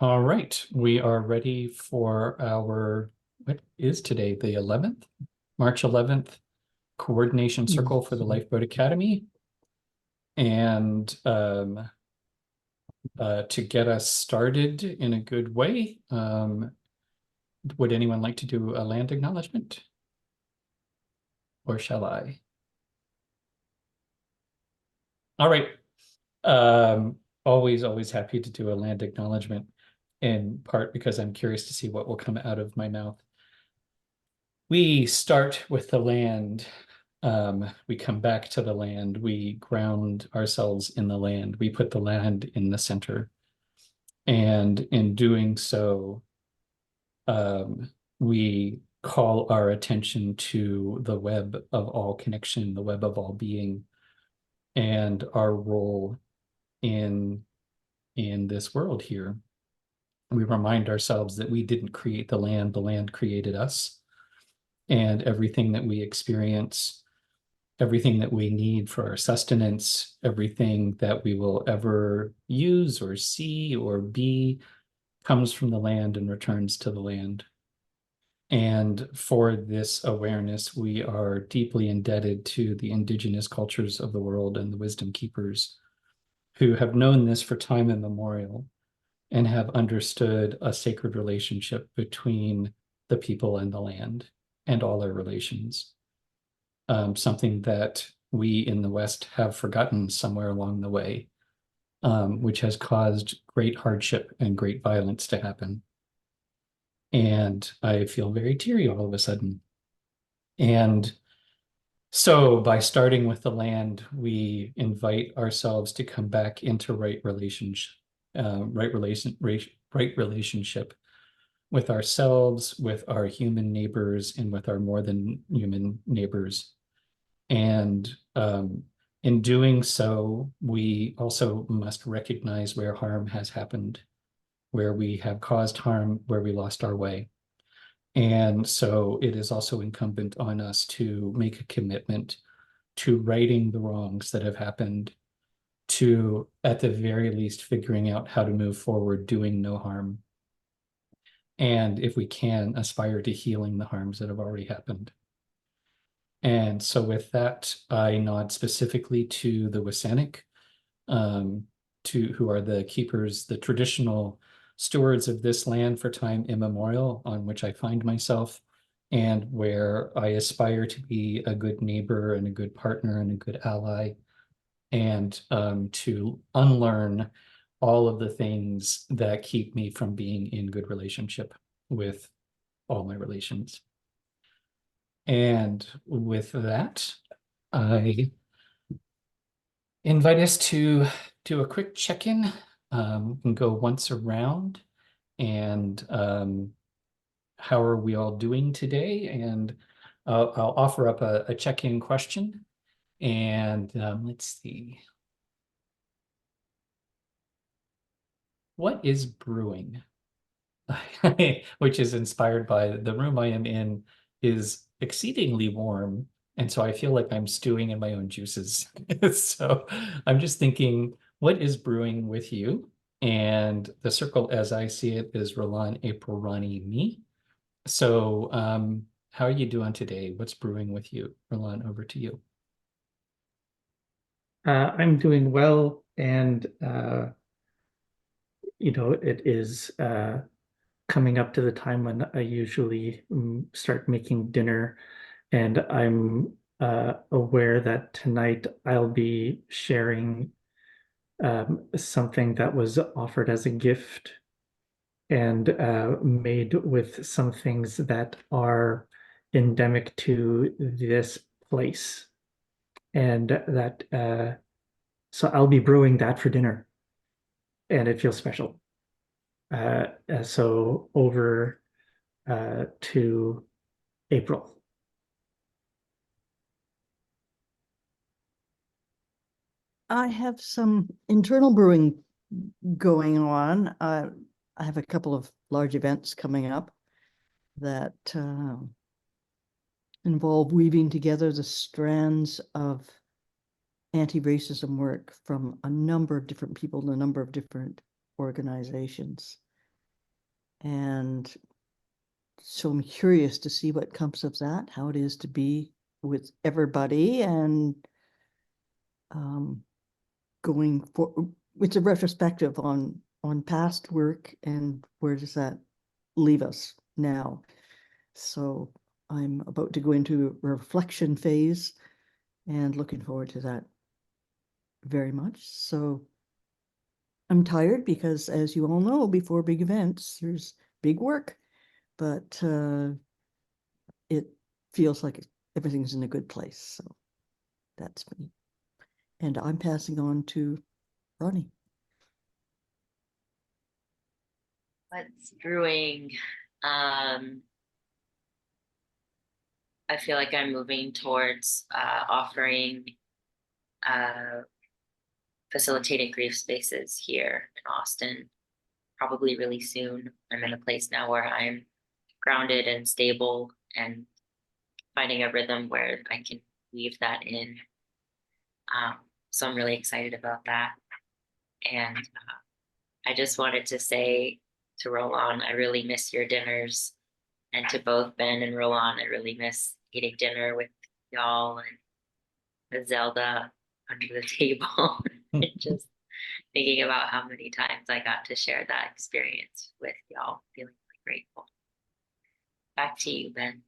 All right, we are ready for what is today, the 11th? March 11th, coordination circle for the Lifeboat Academy. And to get us started in a good way, would anyone like to do a land acknowledgement? Or shall I? All right. Always happy to do a land acknowledgement, in part because I'm curious to see what will come out of my mouth. We start with the land. We come back to the land. We ground ourselves in the land. We put the land in the center. And in doing so, we call our attention to the web of all connection, the web of all being, and our role in this world here. We remind ourselves that we didn't create the land created us. And everything that we experience, everything that we need for our sustenance, everything that we will ever use or see or be comes from the land and returns to the land. And for this awareness, we are deeply indebted to the indigenous cultures of the world and the wisdom keepers who have known this for time immemorial and have understood a sacred relationship between the people and the land and all our relations. Something that we in the West have forgotten somewhere along the way, which has caused great hardship and great violence to happen. And I feel very teary all of a sudden. And so by starting with the land, we invite ourselves to come back into right relationship with ourselves, with our human neighbors, and with our more than human neighbors. And in doing so, we also must recognize where harm has happened, where we have caused harm, where we lost our way. And so it is also incumbent on us to make a commitment to righting the wrongs that have happened, to, at the very least, figuring out how to move forward, doing no harm. And if we can, aspire to healing the harms that have already happened. And so with that, I nod specifically to the Wasanic, who are the keepers, the traditional stewards of this land for time immemorial, on which I find myself, and where I aspire to be a good neighbor and a good partner and a good ally, and to unlearn all of the things that keep me from being in good relationship with all my relations. And with that, I invite us to do a quick check-in. We can go once around and how are we all doing today? And I'll offer up a check-in question. And let's see. What is brewing? Which is inspired by the room I am in is exceedingly warm. And so I feel like I'm stewing in my own juices. So I'm just thinking, what is brewing with you? And the circle as I see it is Roland, April, Ronnie, me. So how are you doing today? What's brewing with you? Roland, over to you. I'm doing well, and it is coming up to the time when I usually start making dinner, and I'm aware that tonight I'll be sharing something that was offered as a gift and made with some things that are endemic to this place, and that so I'll be brewing that for dinner, and it feels special. So over to April. I have some internal brewing going on. I have a couple of large events coming up that involve weaving together the strands of anti-racism work from a number of different people and a number of different organizations. And so I'm curious to see what comes of that, how it is to be with everybody and going for, it's a retrospective on past work and where does that leave us now. So I'm about to go into a reflection phase and looking forward to that very much. So I'm tired because, as you all know, before big events, there's big work, but it feels like everything's in a good place. So that's me. And I'm passing on to Ronnie. What's brewing? I feel like I'm moving towards offering facilitated grief spaces here in Austin, probably really soon. I'm in a place now where I'm grounded and stable and finding a rhythm where I can weave that in. So I'm really excited about that. And I just wanted to say to Roland, I really miss your dinners. And to both Ben and Roland, I really miss eating dinner with y'all and the Zelda under the table. And just thinking about how many times I got to share that experience with y'all, feeling really grateful. Back to you, Ben.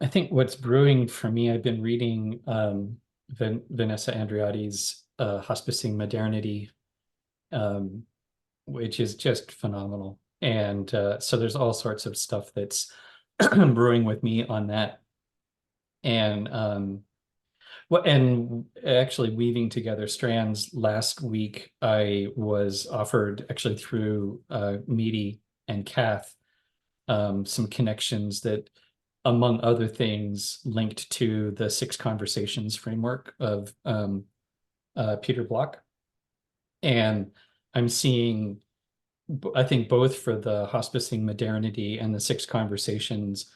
I think what's brewing for me, I've been reading Vanessa Andreotti's Hospicing Modernity, which is just phenomenal. And so there's all sorts of stuff that's brewing with me on that. And well, and actually weaving together strands, last week I was offered, actually through Meaty and Kath, some connections that, among other things, linked to the 6 Conversations framework of Peter Block. And I'm seeing, I think, both for the Hospicing Modernity and the 6 Conversations,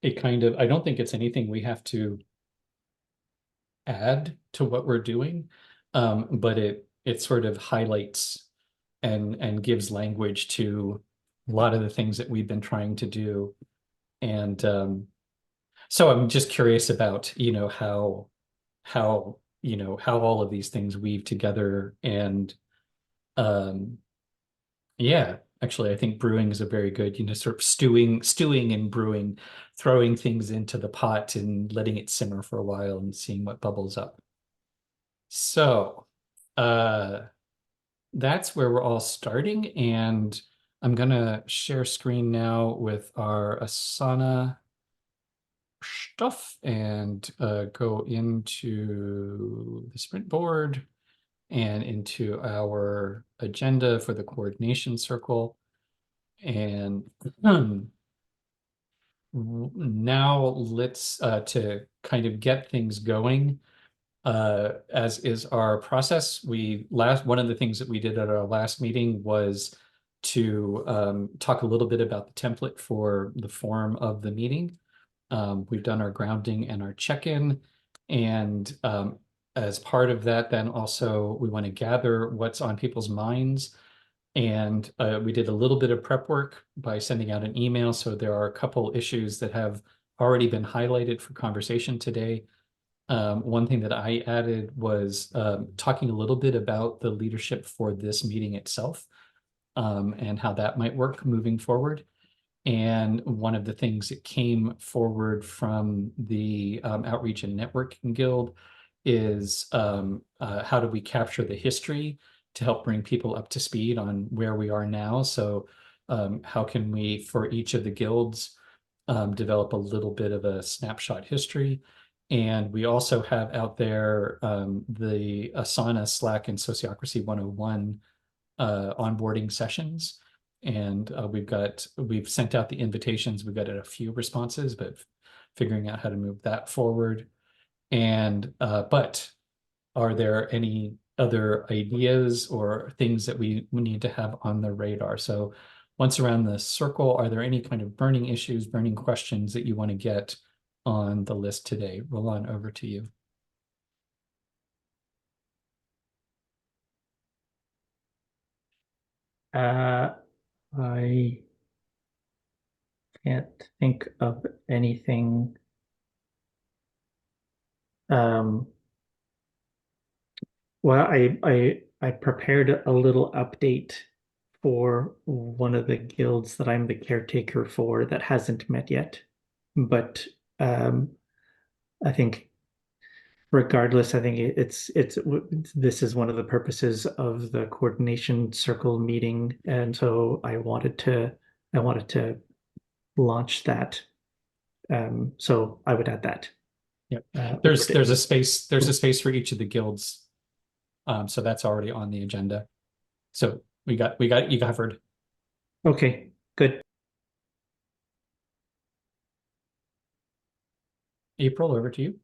it kind of, I don't think it's anything we have to add to what we're doing, but it sort of highlights and gives language to a lot of the things that we've been trying to do. And so I'm just curious about, how all of these things weave together. And yeah, actually, I think brewing is a very good, sort of stewing and brewing, throwing things into the pot and letting it simmer for a while and seeing what bubbles up. So that's where we're all starting. And I'm gonna share screen now with our Asana stuff and go into the sprint board and into our agenda for the coordination circle. And now let's to kind of get things going, as is our process. One of the things that we did at our last meeting was to talk a little bit about the template for the form of the meeting. We've done our grounding and our check-in, and as part of that, then also we want to gather what's on people's minds. And we did a little bit of prep work by sending out an email. So there are a couple issues that have already been highlighted for conversation today. One thing that I added was talking a little bit about the leadership for this meeting itself, and how that might work moving forward. And one of the things that came forward from the Outreach and Networking Guild is how do we capture the history to help bring people up to speed on where we are now? So how can we, for each of the guilds, develop a little bit of a snapshot history? And we also have out there the Asana, Slack, and Sociocracy 101 onboarding sessions. And we've sent out the invitations. We've got a few responses, but figuring out how to move that forward. And but are there any other ideas or things that we need to have on the radar? So once around the circle, are there any kind of burning issues, burning questions that you want to get on the list today? Roland, over to you. I can't think of anything. Um, well, I prepared a little update for one of the guilds that I'm the caretaker for that hasn't met yet. But I think regardless, I think it's this is one of the purposes of the coordination circle meeting, and so I wanted to launch that. So I would add that. Yep. Over There's to- there's a space for each of the guilds. So that's already on the agenda. So we got you covered. Okay, good. April, over to you.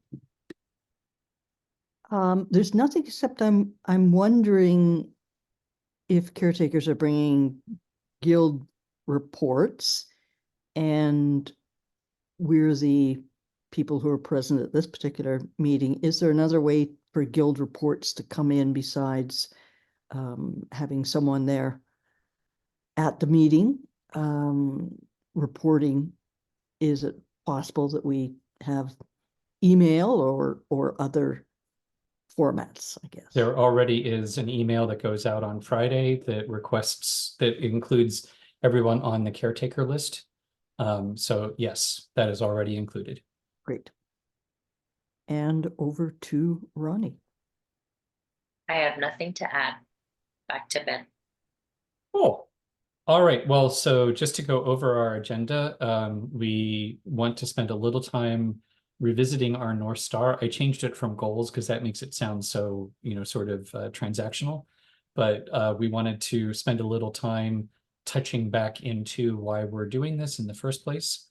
There's nothing except I'm wondering if caretakers are bringing guild reports, and we're the people who are present at this particular meeting. Is there another way for guild reports to come in besides having someone there at the meeting reporting? Is it possible that we have email or other formats, I guess? There already is an email that goes out on Friday that includes everyone on the caretaker list. So yes, that is already included. Great. And over to Ronnie. I have nothing to add. Back to Ben. Oh, all right. Well, so just to go over our agenda, we want to spend a little time revisiting our North Star. I changed it from goals because that makes it sound so, sort of transactional. But we wanted to spend a little time touching back into why we're doing this in the first place.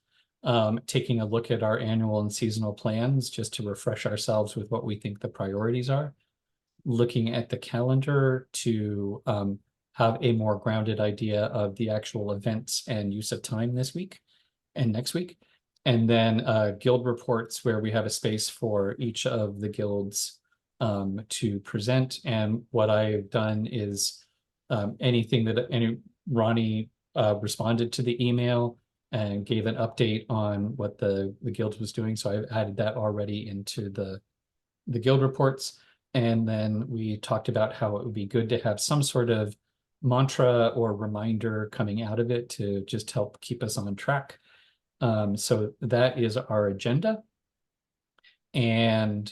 Taking a look at our annual and seasonal plans just to refresh ourselves with what we think the priorities are. Looking at the calendar to have a more grounded idea of the actual events and use of time this week and next week. And then guild reports where we have a space for each of the guilds to present. And what I've done is anything that Ronnie responded to the email and gave an update on what the guild was doing. So I've added that already into the guild reports. And then we talked about how it would be good to have some sort of mantra or reminder coming out of it to just help keep us on track. So that is our agenda. And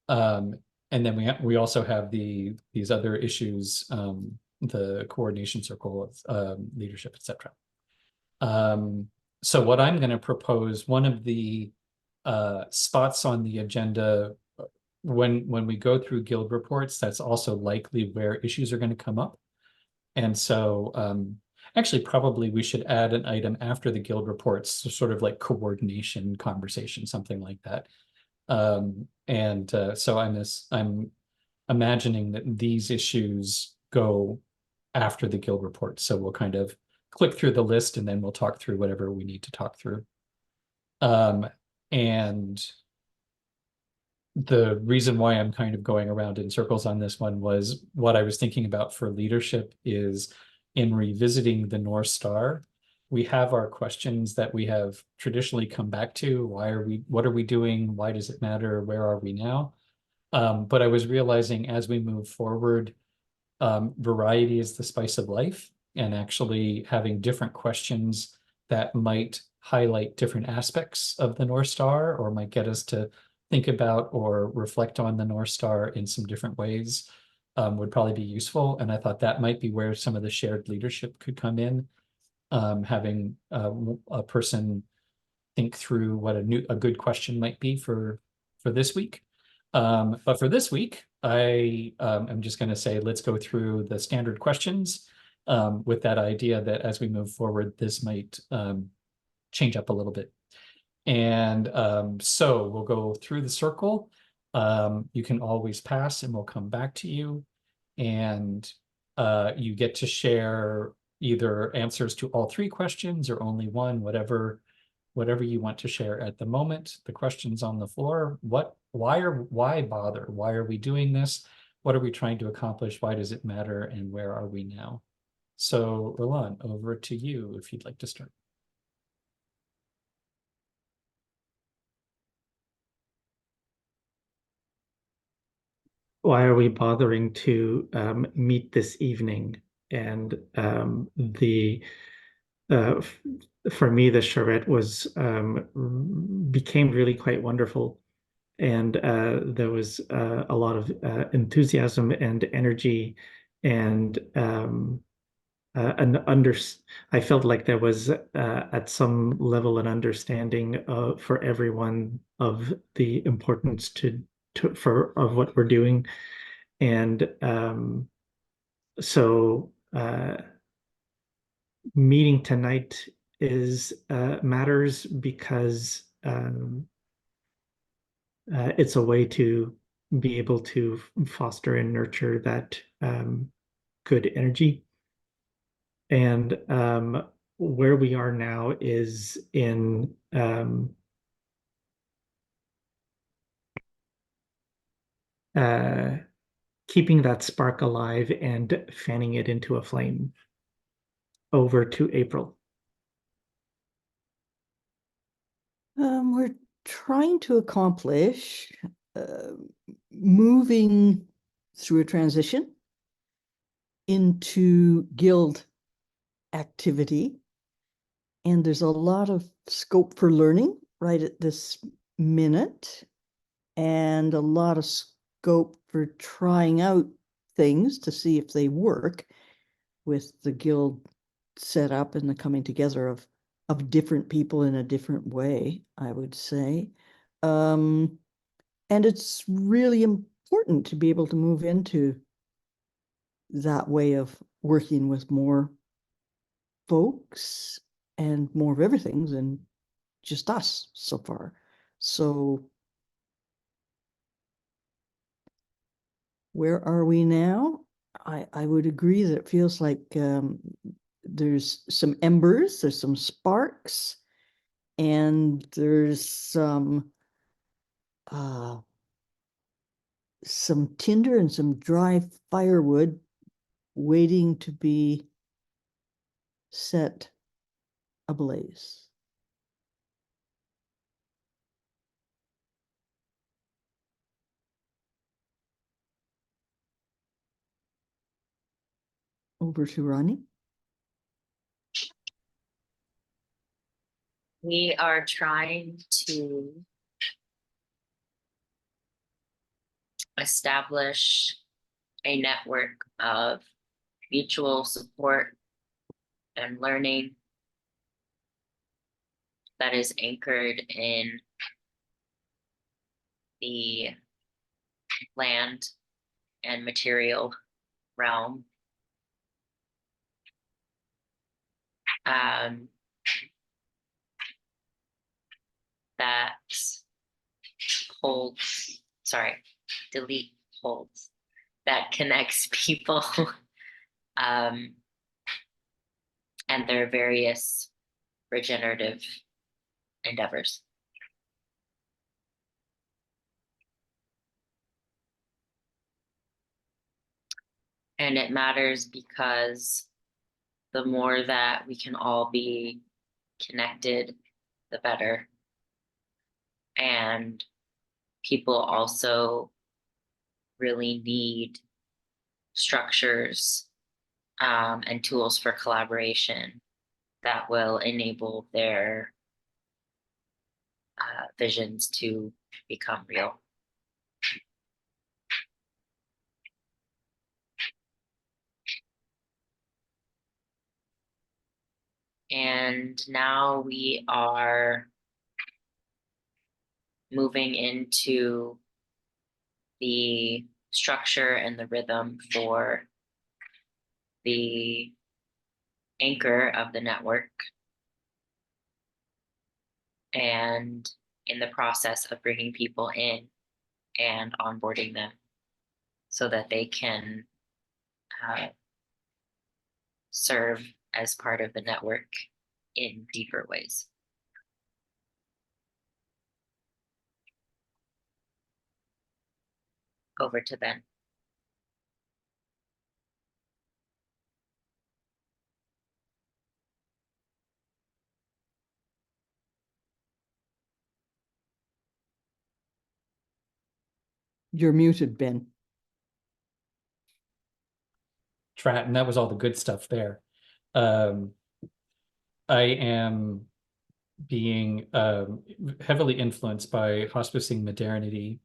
then we also have these other issues, the coordination circle, leadership, etc. So what I'm going to propose, one of the spots on the agenda when we go through guild reports, that's also likely where issues are going to come up. And so actually probably we should add an item after the guild reports, so sort of like coordination conversation, something like that. So I'm imagining that these issues go after the guild report. So we'll kind of click through the list and then we'll talk through whatever we need to talk through. And the reason why I'm kind of going around in circles on this one was what I was thinking about for leadership is in revisiting the North Star, we have our questions that we have traditionally come back to. What are we doing? Why does it matter? Where are we now? But I was realizing as we move forward, variety is the spice of life, and actually having different questions that might highlight different aspects of the North Star or might get us to think about or reflect on the North Star in some different ways would probably be useful. And I thought that might be where some of the shared leadership could come in, having a person think through what a good question might be for this week. But for this week, I am just going to say, let's go through the standard questions with that idea that as we move forward, this might change up a little bit. And so we'll go through the circle. You can always pass and we'll come back to you. And you get to share either answers to all three questions or only one, whatever you want to share at the moment. The questions on the floor, why bother? Why are we doing this? What are we trying to accomplish? Why does it matter? And where are we now? So Roland, over to you if you'd like to start. Why are we bothering to meet this evening? And uh, for me, the charrette was became really quite wonderful, and there was a lot of enthusiasm and energy, and an under. I felt like there was at some level an understanding for everyone of the importance to for of what we're doing, and so meeting tonight is matters because it's a way to be able to foster and nurture that good energy. And where we are now is in keeping that spark alive and fanning it into a flame. Over to April. We're trying to accomplish uh, moving through a transition into guild activity. And there's a lot of scope for learning right at this minute, and a lot of scope for trying out things to see if they work with the guild set up and the coming together of different people in a different way, I would say. And it's really important to be able to move into that way of working with more folks and more of everything than just us so far. So where are we now? I would agree that it feels like there's some embers, there's some sparks, and there's some tinder and some dry firewood waiting to be set ablaze. Over to Ronnie. We are trying to establish a network of mutual support and learning that is anchored in the land and material realm. That holds, sorry, delete holds, that connects people and their various regenerative endeavors. And it matters because the more that we can all be connected, the better. And people also really need structures and tools for collaboration that will enable their visions to become real. And now we are moving into the structure and the rhythm for the anchor of the network, and in the process of bringing people in and onboarding them so that they can serve as part of the network in deeper ways. Over to Ben. You're muted, Ben. And that was all the good stuff there. I am being heavily influenced by hospicing modernity,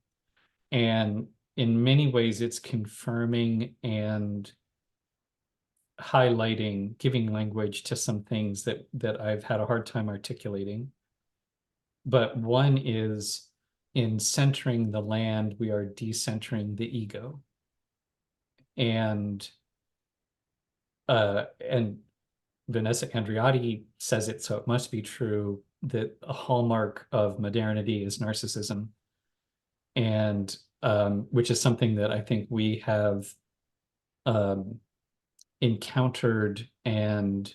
and in many ways it's confirming and highlighting, giving language to some things that I've had a hard time articulating. But one is, in centering the land, we are decentering the ego. And Vanessa Andreotti says it, so it must be true, that a hallmark of modernity is narcissism. And which is something that I think we have encountered and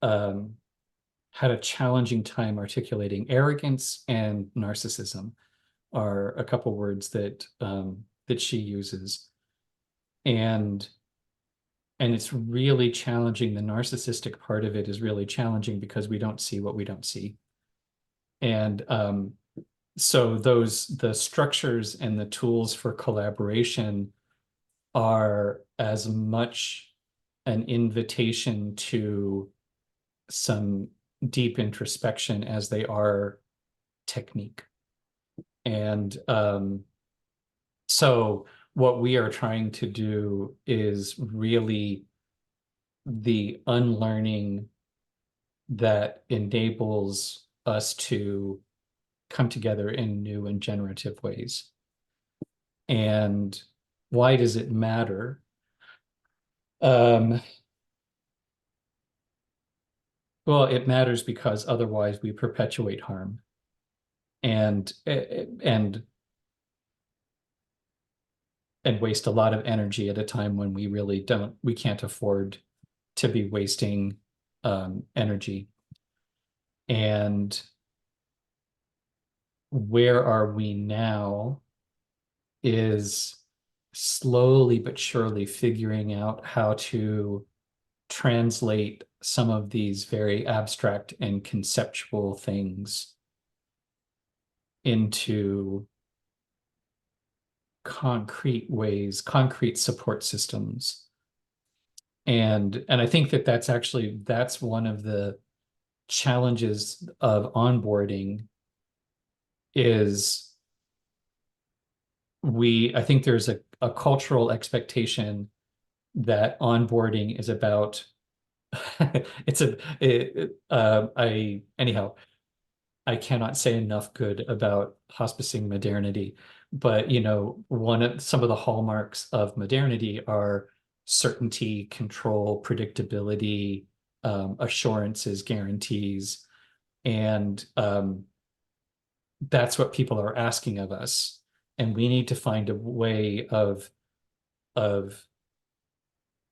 had a challenging time articulating. Arrogance and narcissism are a couple words that that she uses. And it's really challenging. The narcissistic part of it is really challenging because we don't see what we don't see. And so the structures and the tools for collaboration are as much an invitation to some deep introspection as they are technique. And so what we are trying to do is really the unlearning that enables us to come together in new and generative ways. And why does it matter? Well, it matters because otherwise we perpetuate harm and waste a lot of energy at a time when we really we can't afford to be wasting energy. And where are we now is slowly but surely figuring out how to translate some of these very abstract and conceptual things into concrete ways, concrete support systems. And I think that that's one of the challenges of onboarding is I think there's a cultural expectation that onboarding is about anyhow, I cannot say enough good about hospicing modernity, but some of the hallmarks of modernity are certainty, control, predictability, assurances, guarantees, and that's what people are asking of us. And we need to find a way of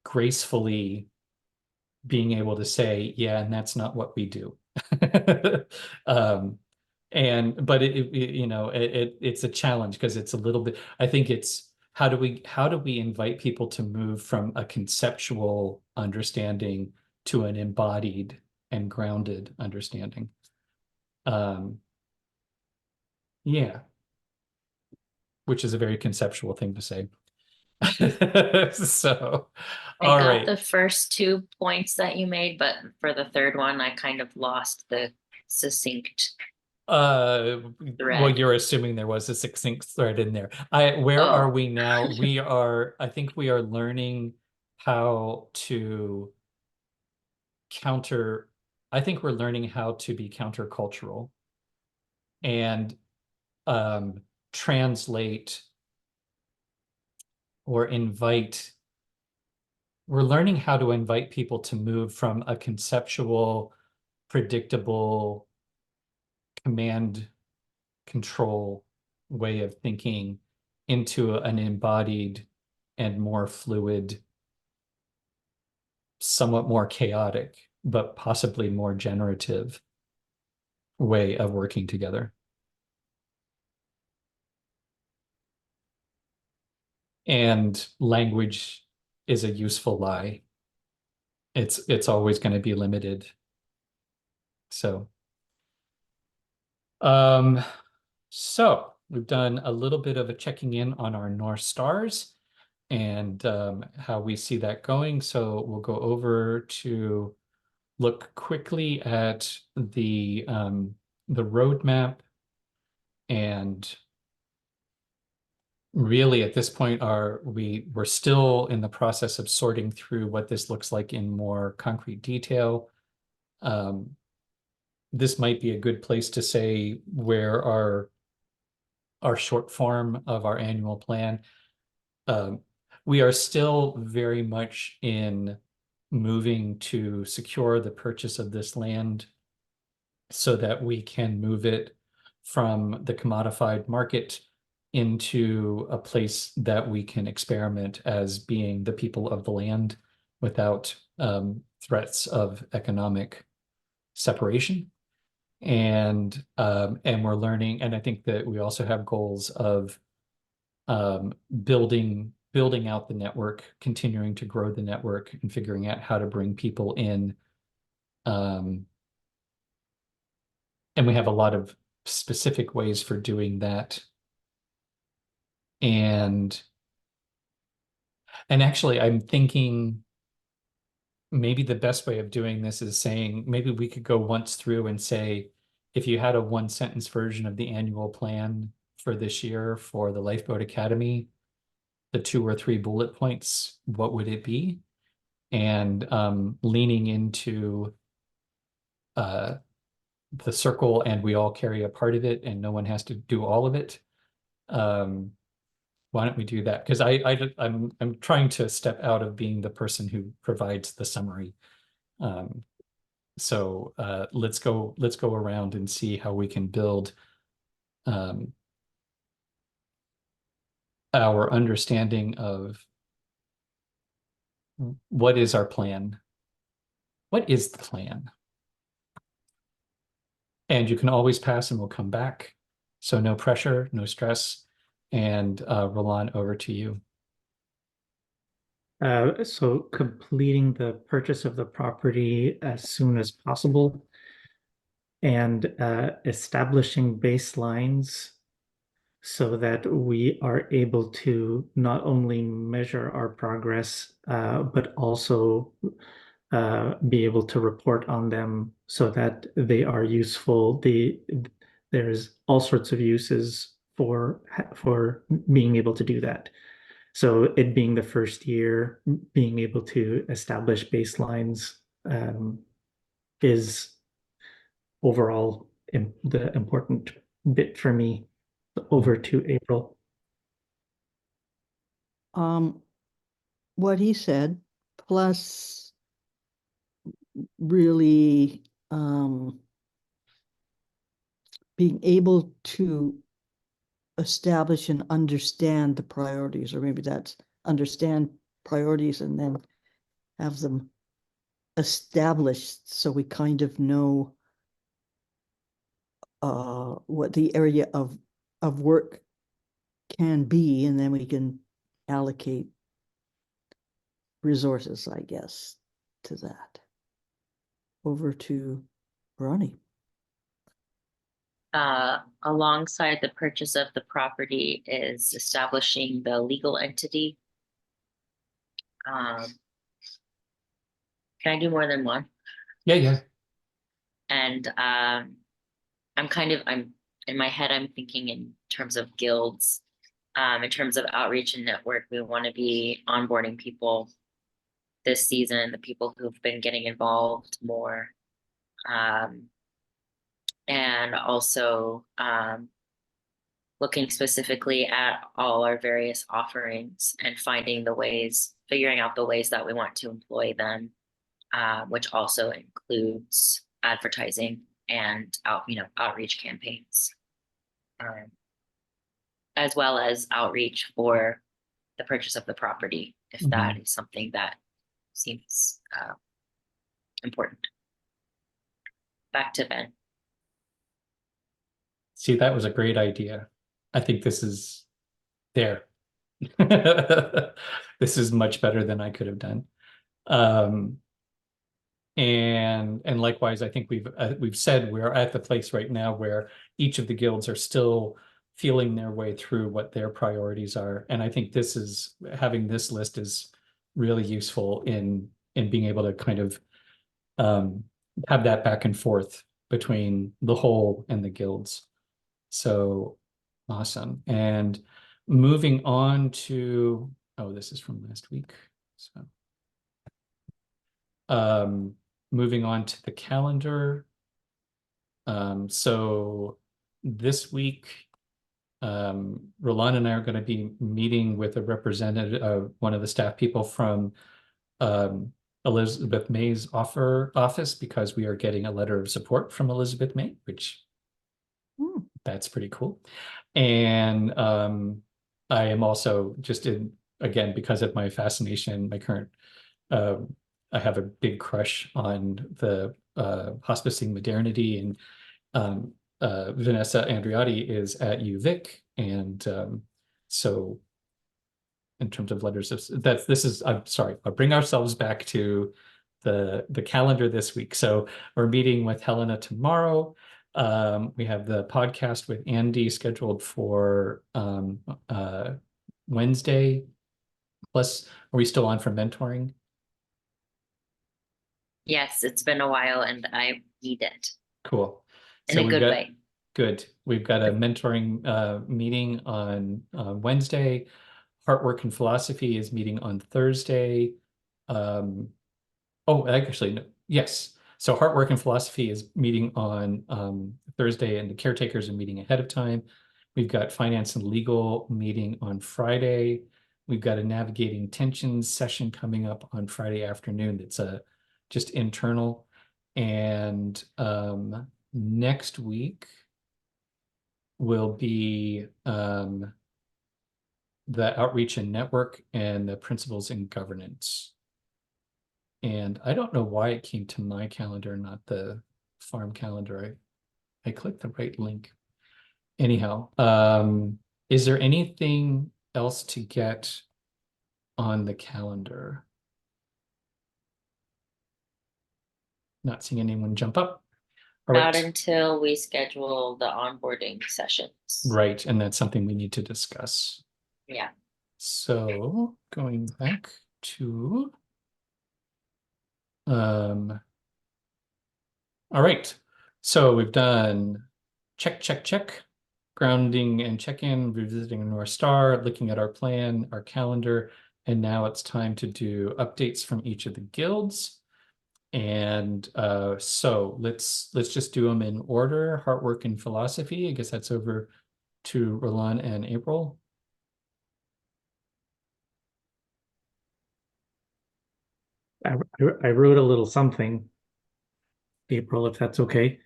gracefully being able to say, yeah, and that's not what we do. But it's a challenge because it's a little bit, I think it's how do we invite people to move from a conceptual understanding to an embodied and grounded understanding? Yeah, which is a very conceptual thing to say. So, I all got right. the first 2 points that you made, but for the third one, I kind of lost the succinct Well, thread. you're assuming there was a succinct thread in there. Where are we now? I think we are learning how to I think we're learning how to be countercultural and translate or invite. We're learning how to invite people to move from a conceptual, predictable, command control way of thinking into an embodied and more fluid, somewhat more chaotic, but possibly more generative way of working together. And language is a useful lie. It's always going to be limited. So, so we've done a little bit of a checking in on our North Stars and how we see that going. So we'll go over to look quickly at the roadmap, and really at this point we're still in the process of sorting through what this looks like in more concrete detail. This might be a good place to say where our short form of our annual plan. We are still very much in moving to secure the purchase of this land so that we can move it from the commodified market into a place that we can experiment as being the people of the land without threats of economic separation. And we're learning, and I think that we also have goals of building out the network, continuing to grow the network, and figuring out how to bring people in. And we have a lot of specific ways for doing that. And actually, I'm thinking maybe the best way of doing this is saying maybe we could go once through and say, if you had a one sentence version of the annual plan for this year for the Lifeboat Academy, the 2 or 3 bullet points, what would it be? And leaning into the circle, and we all carry a part of it and no one has to do all of it. Why don't we do that? Because I'm trying to step out of being the person who provides the summary. So let's go around and see how we can build our understanding of what is our plan. What is the plan? And you can always pass and we'll come back. So no pressure, no stress. And Roland, over to you. So completing the purchase of the property as soon as possible and establishing baselines so that we are able to not only measure our progress, but also be able to report on them so that they are useful. There's all sorts of uses for being able to do that. So it being the first year, being able to establish baselines is overall the important bit for me. Over to April. What he said, plus really being able to establish and understand the priorities, or maybe that's understand priorities and then have them established so we kind of know what the area of work can be, and then we can allocate resources, I guess, to that. Over to Ronnie. Alongside the purchase of the property is establishing the legal entity. Can I do more than one? Yeah. And I'm in my head, I'm thinking in terms of guilds. In terms of outreach and network, we want to be onboarding people this season, the people who've been getting involved more. And also looking specifically at all our various offerings and figuring out the ways that we want to employ them, which also includes advertising and outreach campaigns, as well as outreach for the purchase of the property, if that is something that seems important. Back to Ben. See, that was a great idea. I think this is there. This is much better than I could have done. And likewise, I think we've said we're at the place right now where each of the guilds are still feeling their way through what their priorities are. And I think having this list is really useful in being able to kind of have that back and forth between the whole and the guilds. So awesome. And moving on to, oh, this is from last week. So moving on to the calendar. So this week, Roland and I are going to be meeting with a representative, one of the staff people from Elizabeth May's office, because we are getting a letter of support from Elizabeth May, which that's pretty cool. And I am also just again, because of my fascination, my current, I have a big crush on the hospicing modernity, and Vanessa Andriotti is at UVic, and so in terms of letters of I'm sorry, I'll bring ourselves back to the calendar this week. So we're meeting with Helena tomorrow. We have the podcast with Andy scheduled for Wednesday. Plus, are we still on for mentoring? Yes, it's been a while and I need it Cool. in a good way. Good. We've got a mentoring meeting on Wednesday. Heartwork and Philosophy is meeting on Thursday. Oh, actually, no, yes. So Heartwork and Philosophy is meeting on Thursday, and the caretakers are meeting ahead of time. We've got Finance and Legal meeting on Friday. We've got a Navigating Tensions session coming up on Friday afternoon. That's just internal. And next week will be the Outreach and Network and the Principles in Governance. And I don't know why it came to my calendar, not the farm calendar. I clicked the right link. Anyhow, is there anything else to get on the calendar? Not seeing anyone jump up. All Not right. until we schedule the onboarding sessions. Right, and that's something we need to discuss. Yeah. So going back to all right. So we've done check, check, check, grounding and check-in, revisiting North Star, looking at our plan, our calendar, and now it's time to do updates from each of the guilds. And so let's just do them in order. Heartwork and Philosophy. I guess that's over to Roland and April. I wrote a little something, April, if that's okay.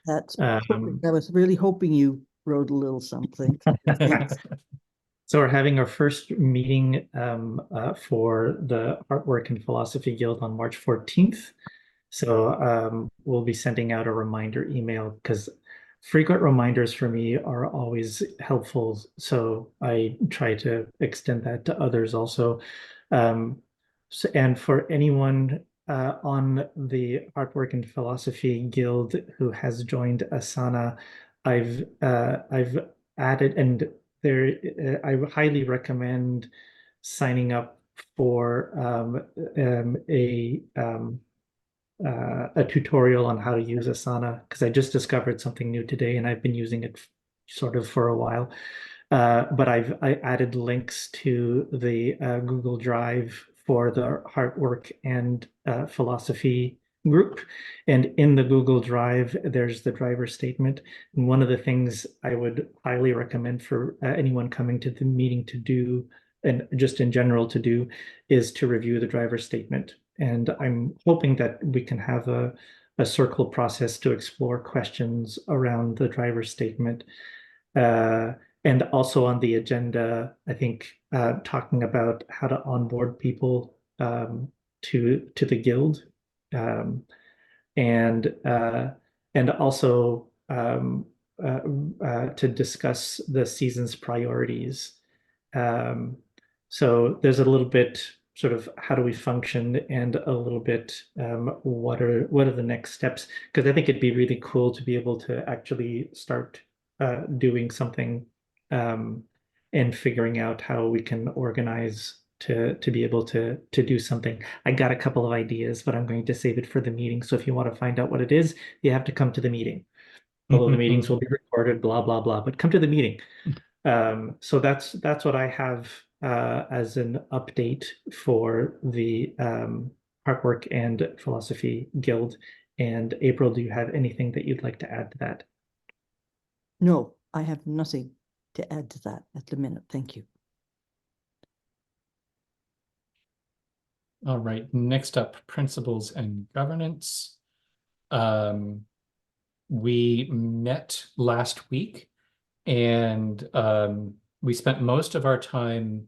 That's perfect. I was really hoping you wrote a little something. Thanks. So we're having our first meeting for the Artwork and Philosophy Guild on March 14th. So we'll be sending out a reminder email, because frequent reminders for me are always helpful. So I try to extend that to others also. And for anyone on the Artwork and Philosophy Guild who has joined Asana, I've added, and there I highly recommend signing up for a tutorial on how to use Asana, because I just discovered something new today and I've been using it sort of for a while. But I added links to the Google Drive for the Heartwork and Philosophy group. And in the Google Drive, there's the driver statement. And one of the things I would highly recommend for anyone coming to the meeting to do, and just in general to do, is to review the driver statement. And I'm hoping that we can have a circle process to explore questions around the driver statement. And also on the agenda, I think talking about how to onboard people to the guild, and also to discuss the season's priorities. So there's a little bit sort of how do we function, and a little bit what are the next steps? Because I think it'd be really cool to be able to actually start doing something and figuring out how we can organize to be able to do something. I got a couple of ideas, but I'm going to save it for the meeting. So if you want to find out what it is, you have to come to the meeting. Although the meetings will be recorded, blah blah blah. But come to the meeting. So that's what I have as an update for the Artwork and Philosophy Guild. And April, do you have anything that you'd like to add to that? No, I have nothing to add to that at the minute. Thank you. All right, next up, principles and governance. We met last week and we spent most of our time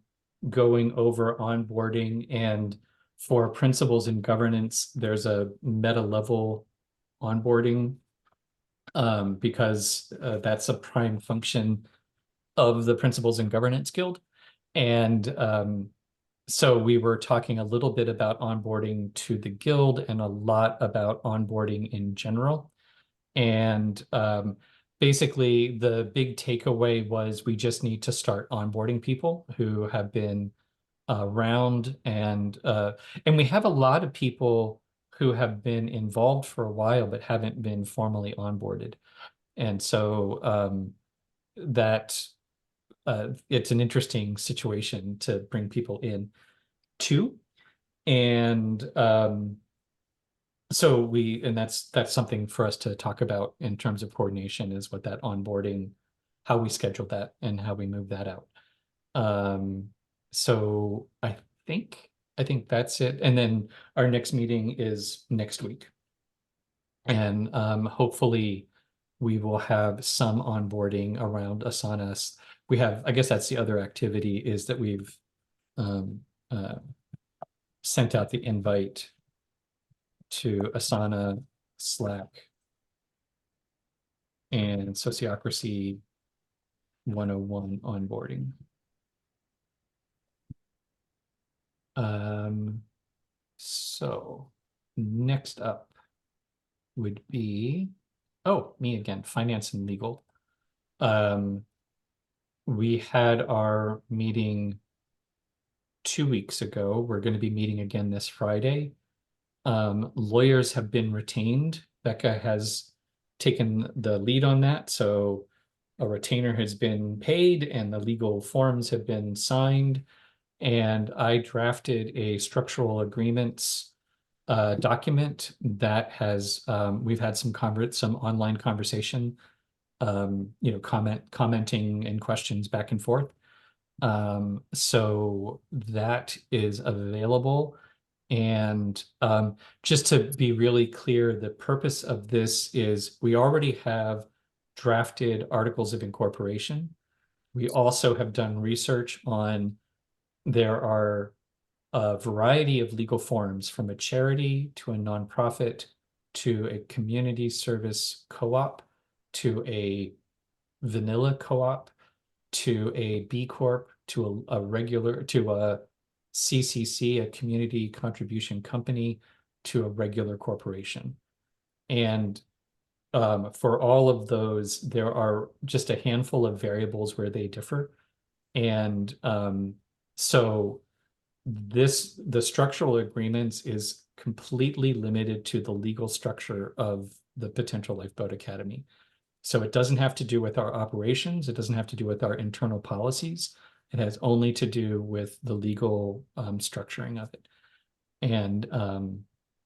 going over onboarding, and for principles and governance, there's a meta level onboarding because that's a prime function of the Principles and Governance Guild. And so we were talking a little bit about onboarding to the guild and a lot about onboarding in general. And basically the big takeaway was we just need to start onboarding people who have been around, and we have a lot of people who have been involved for a while but haven't been formally onboarded. And so that it's an interesting situation to bring people in to. And so that's something for us to talk about in terms of coordination, is what that onboarding, how we schedule that and how we move that out. So I think that's it. And then our next meeting is next week. And hopefully we will have some onboarding around Asana. We have, I guess that's the other activity, is that we've sent out the invite to Asana, Slack, and Sociocracy 101 onboarding. So next up would be, oh, me again, finance and legal. We had our meeting 2 weeks ago. We're going to be meeting again this Friday. Lawyers have been retained. Becca has taken the lead on that. So a retainer has been paid and the legal forms have been signed. And I drafted a structural agreements document that has, we've had some online conversation, commenting and questions back and forth. So that is available. And just to be really clear, the purpose of this is we already have drafted articles of incorporation. We also have done research on, there are a variety of legal forms, from a charity to a nonprofit to a community service co-op to a vanilla co-op to a B Corp to a regular, to a CCC, a community contribution company, to a regular corporation. And for all of those, there are just a handful of variables where they differ. And so the structural agreements is completely limited to the legal structure of the potential Lifeboat Academy. So it doesn't have to do with our operations. It doesn't have to do with our internal policies. It has only to do with the legal structuring of it. And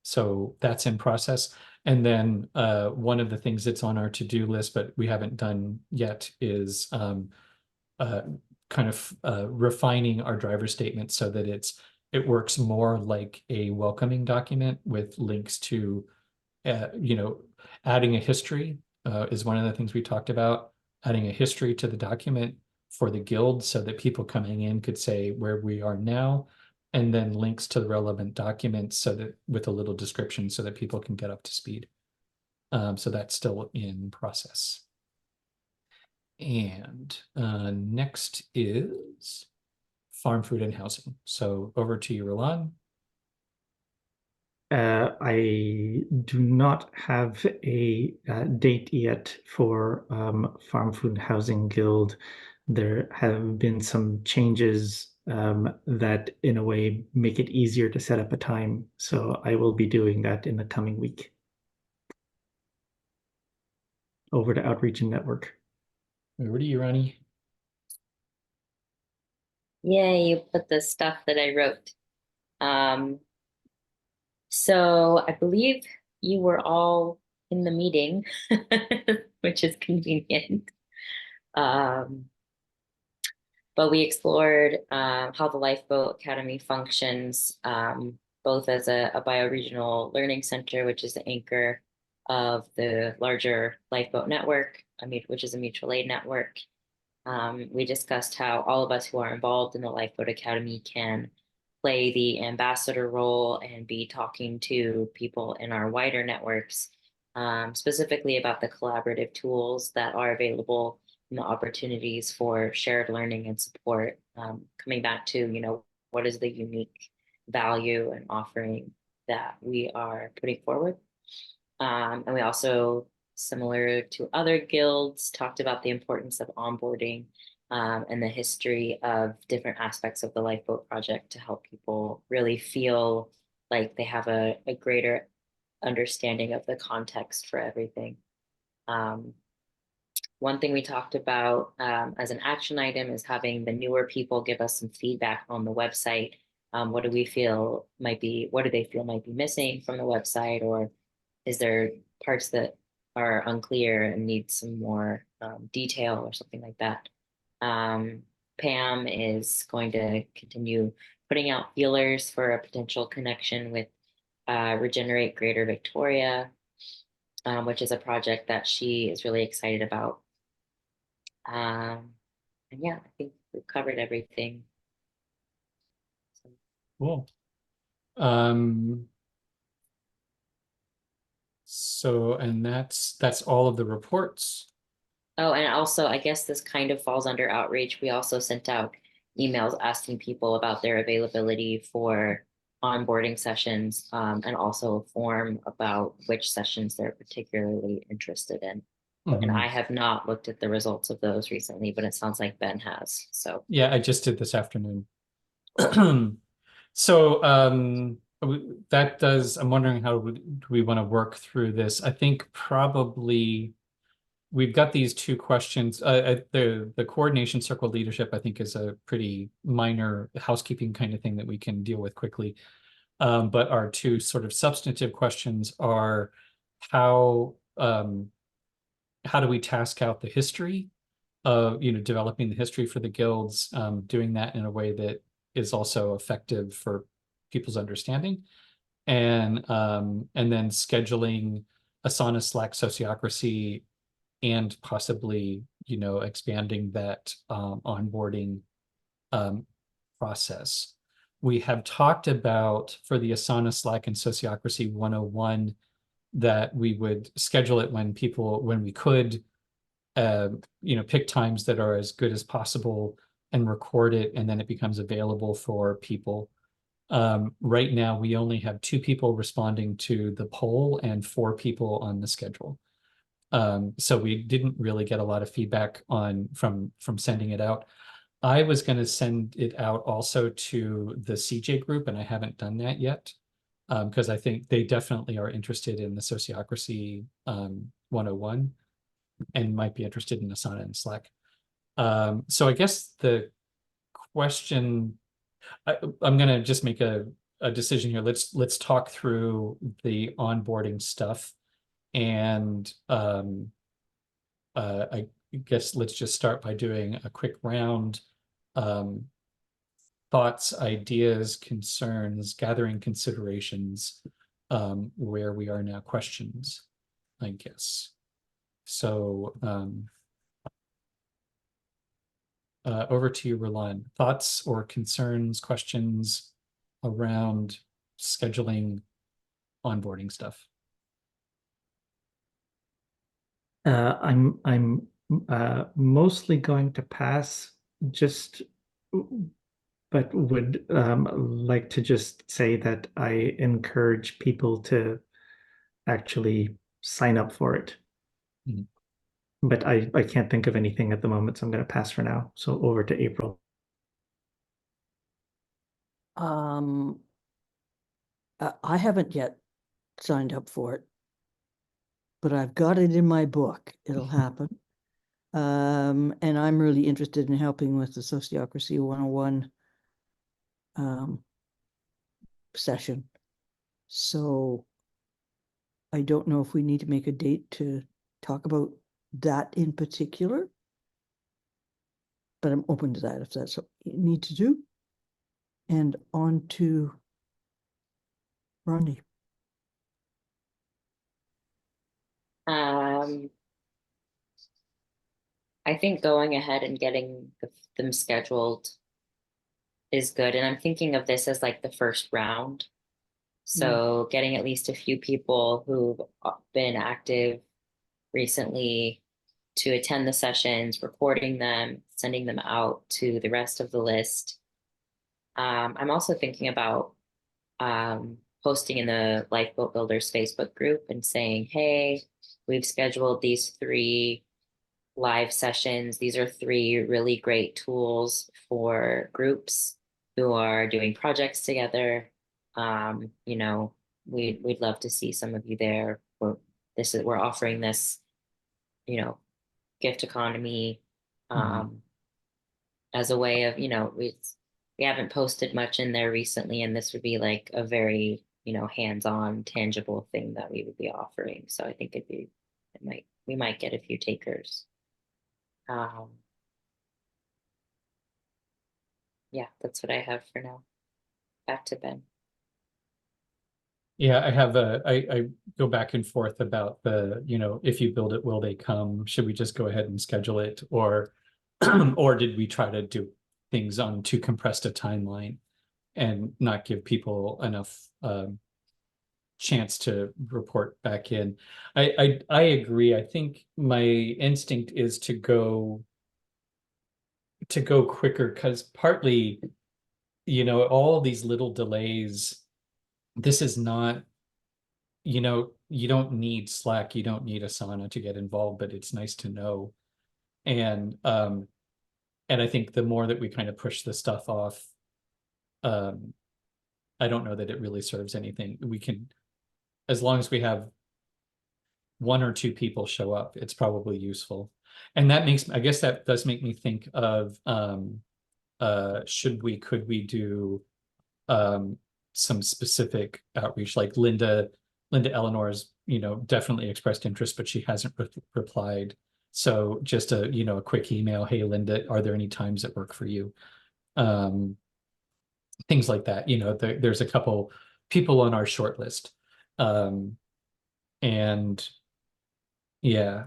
so that's in process. And then one of the things that's on our to-do list, but we haven't done yet, is kind of refining our driver statement so that it works more like a welcoming document with links to, adding a history is one of the things we talked about, adding a history to the document for the guild so that people coming in could say where we are now, and then links to the relevant documents so that, with a little description, so that people can get up to speed. So that's still in process. And next is farm, food, and housing. So over to you, Roland. I do not have a date yet for Farm Food Housing Guild. there have been some changes that in a way make it easier to set up a time. So I will be doing that in the coming week. Over to Outreach and Network. Over to you, Ronnie. Yay, you put the stuff that I wrote. So I believe you were all in the meeting, which is convenient. But we explored how the Lifeboat Academy functions, both as a bioregional learning center, which is the anchor of the larger Lifeboat network, which is a mutual aid network. We discussed how all of us who are involved in the Lifeboat Academy can play the ambassador role and be talking to people in our wider networks, specifically about the collaborative tools that are available and the opportunities for shared learning and support. Coming back to, what is the unique value and offering that we are putting forward. And we also, similar to other guilds, talked about the importance of onboarding and the history of different aspects of the Lifeboat project to help people really feel like they have a greater understanding of the context for everything. One thing we talked about as an action item is having the newer people give us some feedback on the website. What do they feel might be missing from the website, or is there parts that are unclear and need some more detail or something like that? Pam is going to continue putting out feelers for a potential connection with Regenerate Greater Victoria, which is a project that she is really excited about. And yeah, I think we've covered everything. Cool. So, and that's all of the reports. Oh, and also, I guess this kind of falls under outreach. We also sent out emails asking people about their availability for onboarding sessions, and also a form about which sessions they're particularly interested in. And I have not looked at the results of those recently, but it sounds like Ben has. So Yeah, I just did this afternoon. So I'm wondering how do we want to work through this? I think probably we've got these two questions. The coordination circle leadership, I think, is a pretty minor housekeeping kind of thing that we can deal with quickly. But our two sort of substantive questions are how do we task out the history of, developing the history for the guilds, doing that in a way that is also effective for people's understanding, and then scheduling Asana Slack sociocracy and possibly, expanding that onboarding process. We have talked about, for the Asana Slack and Sociocracy 101, that we would schedule it when we could, pick times that are as good as possible and record it, and then it becomes available for people. Right now, we only have 2 people responding to the poll and 4 people on the schedule. So we didn't really get a lot of feedback from sending it out. I was going to send it out also to the CJ group, and I haven't done that yet, because I think they definitely are interested in the Sociocracy 101 and might be interested in Asana and Slack. So I guess the question, I'm going to just make a decision here. Let's talk through the onboarding stuff, and I guess let's just start by doing a quick round. Thoughts, ideas, concerns, gathering considerations, where we are now, questions, I guess. So over to you, Roland. Thoughts or concerns, questions around scheduling onboarding stuff? I'm mostly going to pass, but would like to just say that I encourage people to actually sign up for it. but I can't think of anything at the moment, so I'm going to pass for now. So over to April. Um, I haven't yet signed up for it, but I've got it in my book. It'll happen. And I'm really interested in helping with the Sociocracy 101 session. So I don't know if we need to make a date to talk about that in particular, but I'm open to that if that's what you need to do. And on to Rodney. I think going ahead and getting them scheduled is good. And I'm thinking of this as like the first round. So getting at least a few people who've been active recently to attend the sessions, recording them, sending them out to the rest of the list. I'm also thinking about posting in the Lifeboat Builders Facebook group and saying, hey, we've scheduled these 3 live sessions. These are 3 really great tools for groups who are doing projects together. You know, we'd love to see some of you there. We're offering this, you know, gift economy as a way of, we haven't posted much in there recently, and this would be like a very, hands-on, tangible thing that we would be offering. So I think we might get a few takers. Yeah, that's what I have for now. Back to Ben. Yeah, I go back and forth about the, if you build it, will they come? Should we just go ahead and schedule it? Or, or did we try to do things on too compressed a timeline and not give people enough chance to report back in? I agree. I think my instinct is to go quicker, because partly, all these little delays, this is not, you don't need Slack, you don't need Asana to get involved, but it's nice to know. And I think the more that we kind of push the stuff off, I don't know that it really serves anything. We can, as long as we have 1 or 2 people show up, it's probably useful. And I guess that does make me think of, could we do some specific outreach, like Linda Eleanor's, definitely expressed interest, but she hasn't replied. So just a quick email, hey, Linda, are there any times that work for you? Things like that. There's a couple people on our short list. And yeah,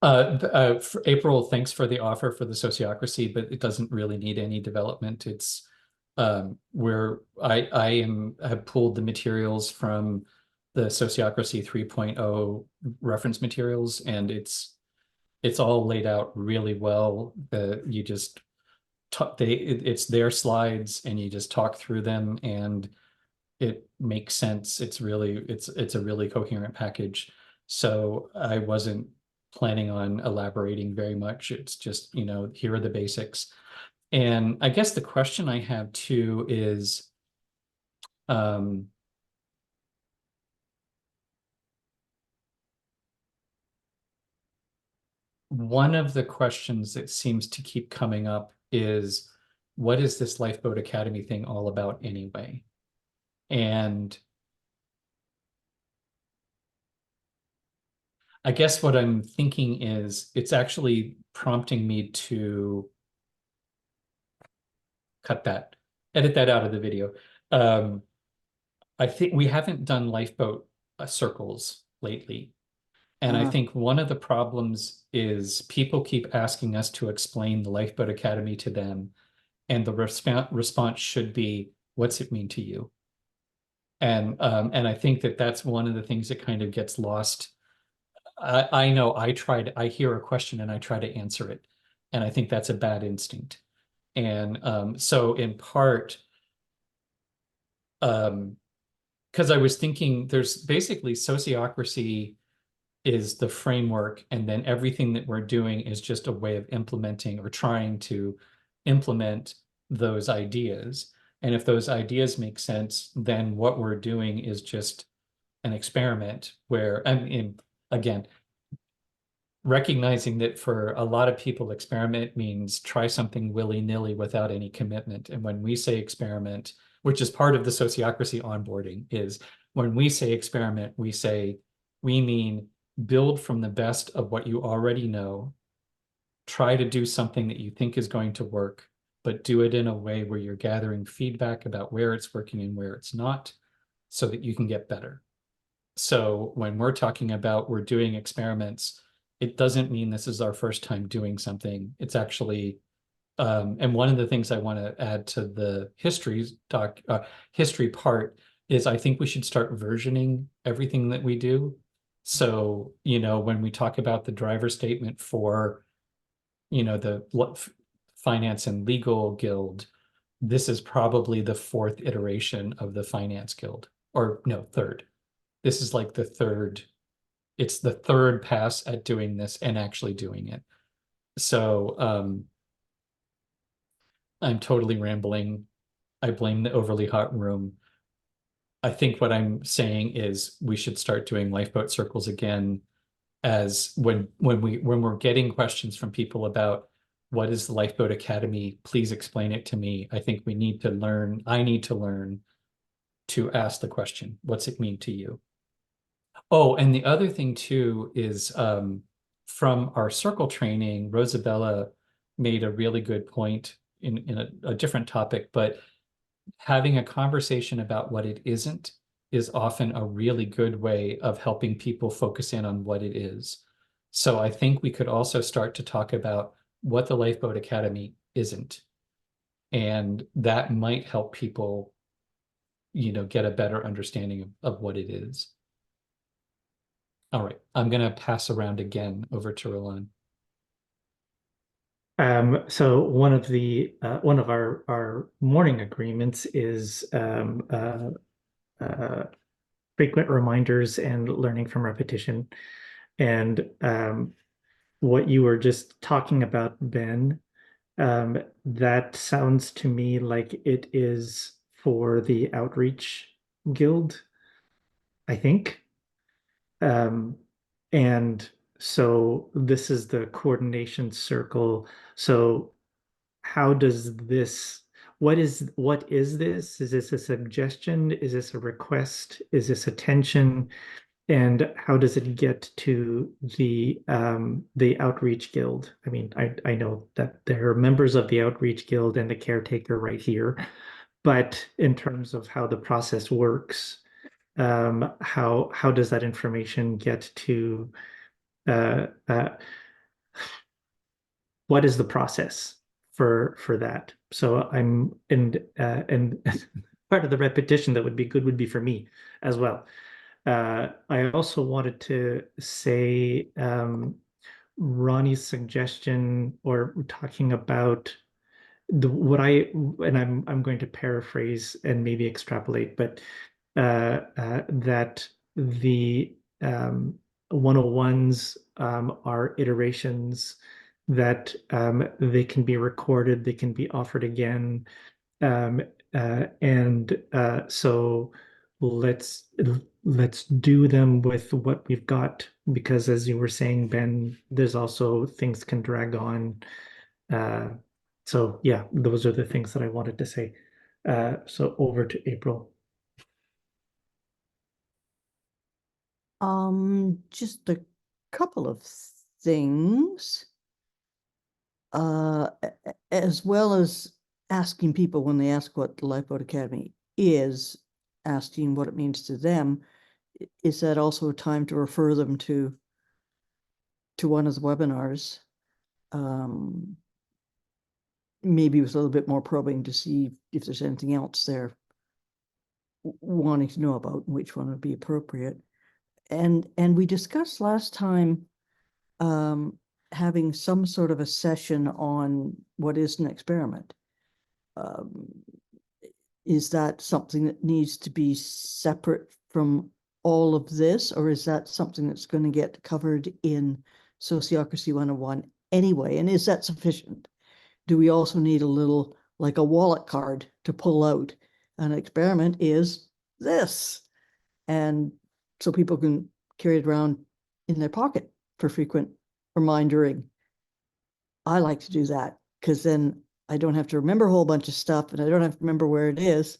for April, thanks for the offer for the Sociocracy, but it doesn't really need any development. It's where have pulled the materials from the Sociocracy 3.0 reference materials, and it's all laid out really well. You just it's their slides, and you just talk through them, and it makes sense. It's a really coherent package. So I wasn't planning on elaborating very much. It's just, here are the basics. And I guess the question I have too is, one of the questions that seems to keep coming up is, what is this Lifeboat Academy thing all about anyway? And I guess what I'm thinking is, it's actually prompting me to edit that out of the video. I think we haven't done Lifeboat circles lately. And I think one of the problems is people keep asking us to explain the Lifeboat Academy to them. And the response should be, what's it mean to you? And I think that's one of the things that kind of gets lost. I know I hear a question and I try to answer it. And I think that's a bad instinct. And so in part, because I was thinking there's basically sociocracy is the framework, and then everything that we're doing is just a way of implementing or trying to implement those ideas. And if those ideas make sense, then what we're doing is just an experiment where, I mean, again, recognizing that for a lot of people, experiment means try something willy-nilly without any commitment. And when we say experiment, which is part of the sociocracy onboarding, is when we say experiment, we mean build from the best of what you already know, try to do something that you think is going to work, but do it in a way where you're gathering feedback about where it's working and where it's not, so that you can get better. So when we're talking about we're doing experiments, it doesn't mean this is our first time doing something. It's actually, and one of the things I want to add to the history part is I think we should start versioning everything that we do. So, when we talk about the driver statement for, the finance and legal guild, this is probably the fourth iteration of the finance guild, or no, third. This is like it's the third pass at doing this and actually doing it. So I'm totally rambling. I blame the overly hot room. I think what I'm saying is we should start doing lifeboat circles again, as when we're getting questions from people about what is the Lifeboat Academy, please explain it to me. I think I need to learn to ask the question, what's it mean to you? Oh, and the other thing too is from our circle training, Rosabella made a really good point in a different topic, but having a conversation about what it isn't is often a really good way of helping people focus in on what it is. So I think we could also start to talk about what the Lifeboat Academy isn't. And that might help people, get a better understanding of what it is. All right, I'm going to pass around again over to Roland. So one of our morning agreements is frequent reminders and learning from repetition. And what you were just talking about, Ben, that sounds to me like it is for the outreach guild, I think. And so this is the coordination circle. So how does this, what is this? Is this a suggestion? Is this a request? Is this attention? And how does it get to the outreach guild? I mean, I know that there are members of the outreach guild and the caretaker right here, but in terms of how the process works, how does that information get to uh, uh, what is the process for that? So and part of the repetition that would be good would be for me as well. I also wanted to say Ronnie's suggestion or talking about what and I'm going to paraphrase and maybe extrapolate, but that the 101s are iterations that they can be recorded, they can be offered again, um, and so let's let's do them with what we've got, because as you were saying, Ben, there's also things can drag on. So yeah, those are the things that I wanted to say. So over to April. Just a couple of things. As well as asking people when they ask what the Lifeboat Academy is, asking what it means to them, is that also a time to refer them to one of the webinars? Maybe with a little bit more probing to see if there's anything else they're wanting to know about and which one would be appropriate. And we discussed last time having some sort of a session on what is an experiment. is that something that needs to be separate from all of this, or is that something that's going to get covered in Sociocracy 101 anyway? And is that sufficient? Do we also need a little, like a wallet card to pull out? An experiment is this. And so people can carry it around in their pocket for frequent remindering. I like to do that because then I don't have to remember a whole bunch of stuff and I don't have to remember where it is.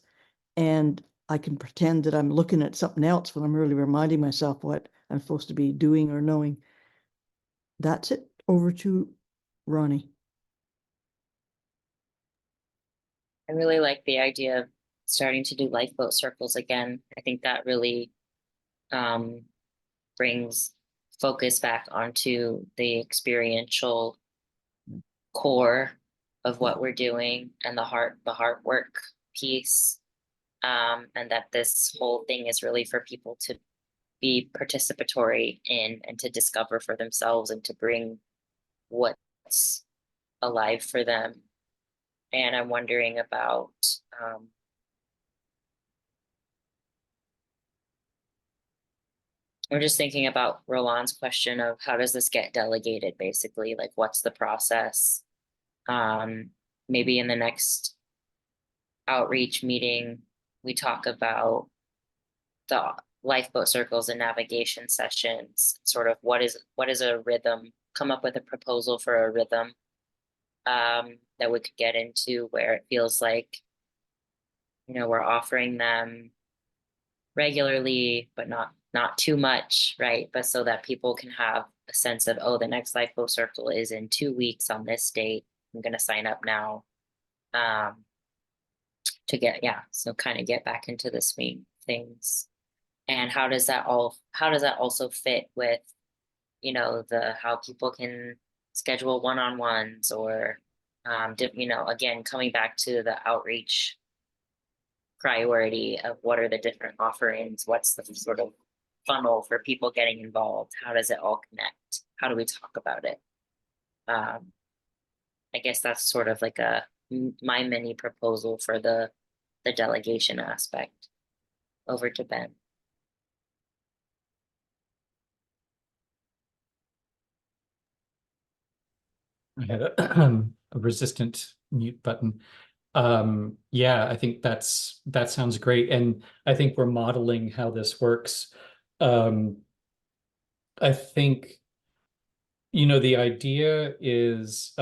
And I can pretend that I'm looking at something else when I'm really reminding myself what I'm supposed to be doing or knowing. That's it. Over to Ronnie. I really like the idea of starting to do lifeboat circles again. I think that really brings focus back onto the experiential core of what we're doing and the heart work piece. And that this whole thing is really for people to be participatory in and to discover for themselves and to bring what's alive for them. And I'm wondering about I'm just thinking about Roland's question of how does this get delegated, basically, like what's the process? Maybe in the next outreach meeting, we talk about the lifeboat circles and navigation sessions, sort of what is a rhythm, come up with a proposal for a rhythm that we could get into where it feels like, we're offering them regularly, but not too much, right? But so that people can have a sense of, oh, the next lifeboat circle is in 2 weeks on this date. I'm gonna sign up now. To get, so kind of get back into the swing of things. And how does that also fit with, the how people can schedule one-on-ones or again, coming back to the outreach priority of what are the different offerings, what's the sort of funnel for people getting involved, how does it all connect, how do we talk about it? I guess that's sort of like my mini proposal for the delegation aspect. Over to Ben. I had a resistant mute button. Yeah, I think that sounds great. And I think we're modeling how this works. I think, the idea is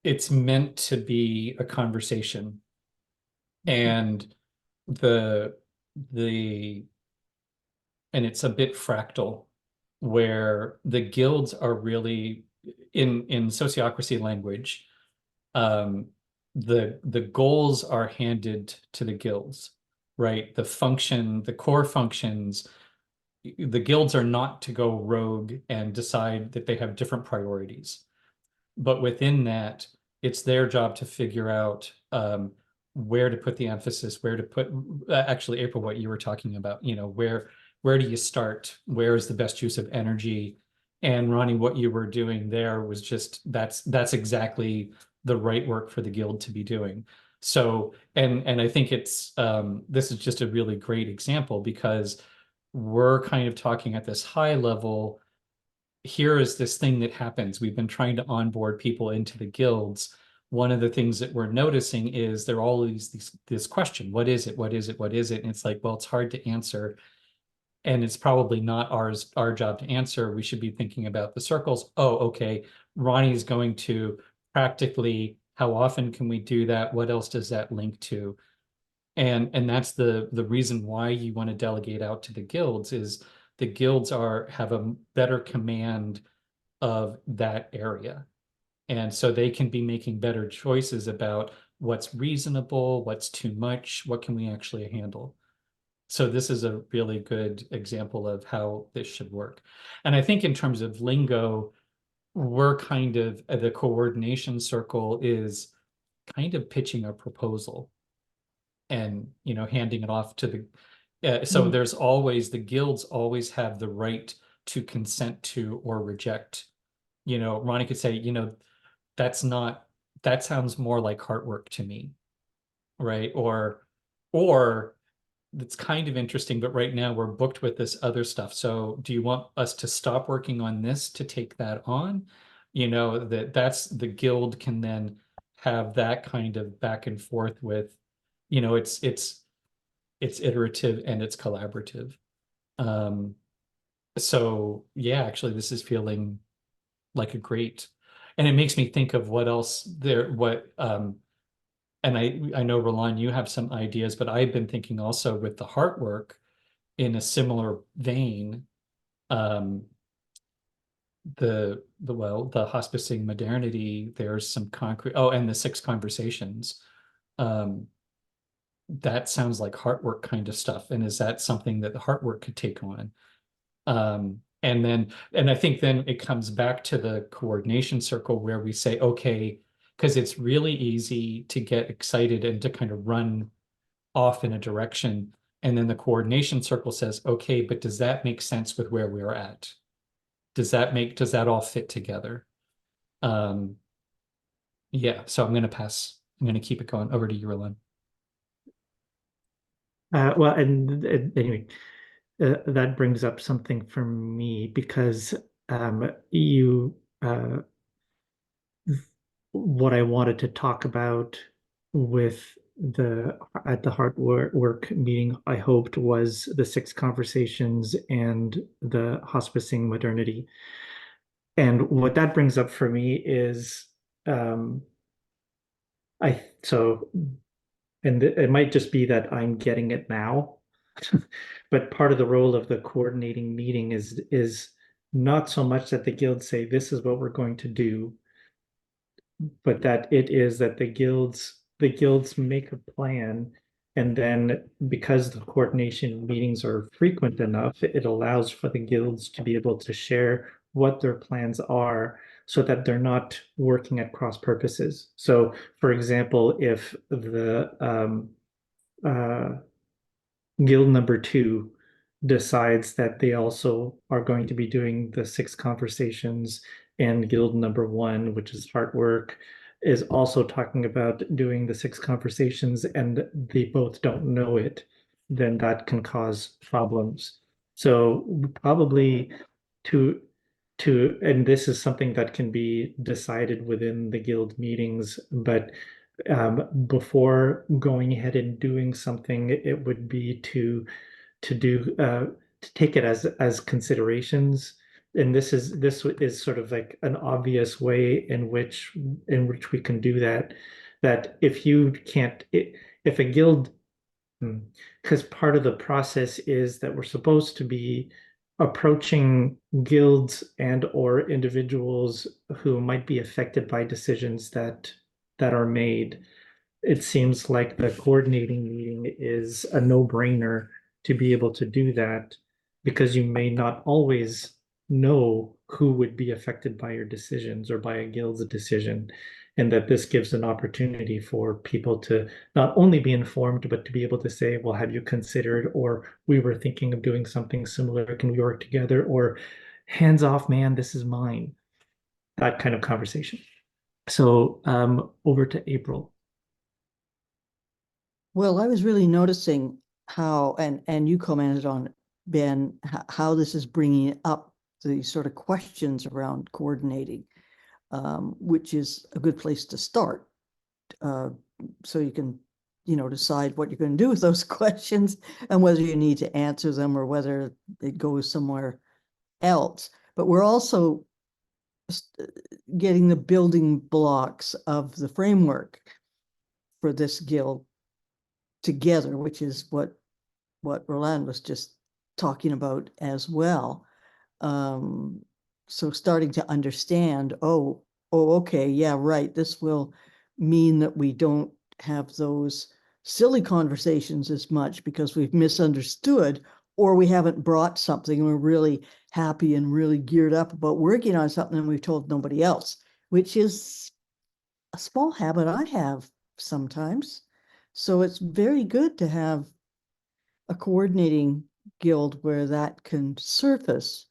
it's meant to be a conversation. And and it's a bit fractal, where the guilds are really in sociocracy language. The goals are handed to the guilds, right? The core functions, the guilds are not to go rogue and decide that they have different priorities. But within that, it's their job to figure out where to put the emphasis, where to put, actually, April, what you were talking about, where do you start? Where is the best use of energy? And Ronnie, what you were doing there was just, that's exactly the right work for the guild to be doing. So, and I think this is just a really great example because we're kind of talking at this high level. Here is this thing that happens. We've been trying to onboard people into the guilds. One of the things that we're noticing is there are always this question, what is it? What is it? What is it? And it's like, well, it's hard to answer. And it's probably not our job to answer. We should be thinking about the circles. Oh, okay. Ronnie's going to practically, how often can we do that? What else does that link to? And that's the reason why you want to delegate out to the guilds is the guilds have a better command of that area. And so they can be making better choices about what's reasonable, what's too much, what can we actually handle. So this is a really good example of how this should work. And I think in terms of lingo, we're kind of, the coordination circle is kind of pitching a proposal and, handing it off to so there's always, the guilds always have the right to consent to or reject. Ronnie could say, that's not that sounds more like heart work to me, right? Or it's kind of interesting, but right now we're booked with this other stuff. So do you want us to stop working on this to take that on? You know, that's the guild can then have that kind of back and forth with, you know, it's iterative and it's collaborative. Um, so yeah, actually this is feeling like a great, and it makes me think of what else there, and I know Roland, you have some ideas, but I've been thinking also with the heart work in a similar vein. Um, the hospicing modernity, there's some concrete, oh, and the 6 conversations. Um, that sounds like heart work kind of stuff. And is that something that the heart work could take on? And I think then it comes back to the coordination circle where we say, okay, because it's really easy to get excited and to kind of run off in a direction. And then the coordination circle says, okay, but does that make sense with where we're at? Does that all fit together? Um, yeah, so I'm going to pass. I'm going to keep it going. Over to you, Roland. Well, and anyway, that brings up something for me because you what I wanted to talk about with the at the hard work meeting, I hoped was the 6 conversations and the hospicing modernity. And what that brings up for me is um I so and it might just be that I'm getting it now, but part of the role of the coordinating meeting is not so much that the guilds say this is what we're going to do, but that it is that the guilds make a plan, and then because the coordination meetings are frequent enough, it allows for the guilds to be able to share what their plans are so that they're not working at cross purposes. So, for example, if the uh, guild number 2 decides that they also are going to be doing the 6 conversations, and guild number 1, which is heart work, is also talking about doing the 6 conversations, and they both don't know it, then that can cause problems. So probably to and this is something that can be decided within the guild meetings, but before going ahead and doing something, it would be to take it as considerations. And this is sort of like an obvious way in which we can do that. That if you can't, if a guild, because part of the process is that we're supposed to be approaching guilds and or individuals who might be affected by decisions that are made. It seems like the coordinating meeting is a no-brainer to be able to do that because you may not always know who would be affected by your decisions or by a guild's decision. And that this gives an opportunity for people to not only be informed, but to be able to say, well, have you considered, or we were thinking of doing something similar. Can we work together? Or hands off, man, this is mine. That kind of conversation. So over to April. Well, I was really noticing how, and you commented on it, Ben, how this is bringing up the sort of questions around coordinating, which is a good place to start. So you can, decide what you're going to do with those questions and whether you need to answer them or whether it goes somewhere else. But we're also getting the building blocks of the framework for this guild together, which is what Roland was just talking about as well. So starting to understand, okay, yeah, right. This will mean that we don't have those silly conversations as much because we've misunderstood, or we haven't brought something and we're really happy and really geared up about working on something and we've told nobody else, which is a small habit I have sometimes. So it's very good to have a coordinating guild where that can surface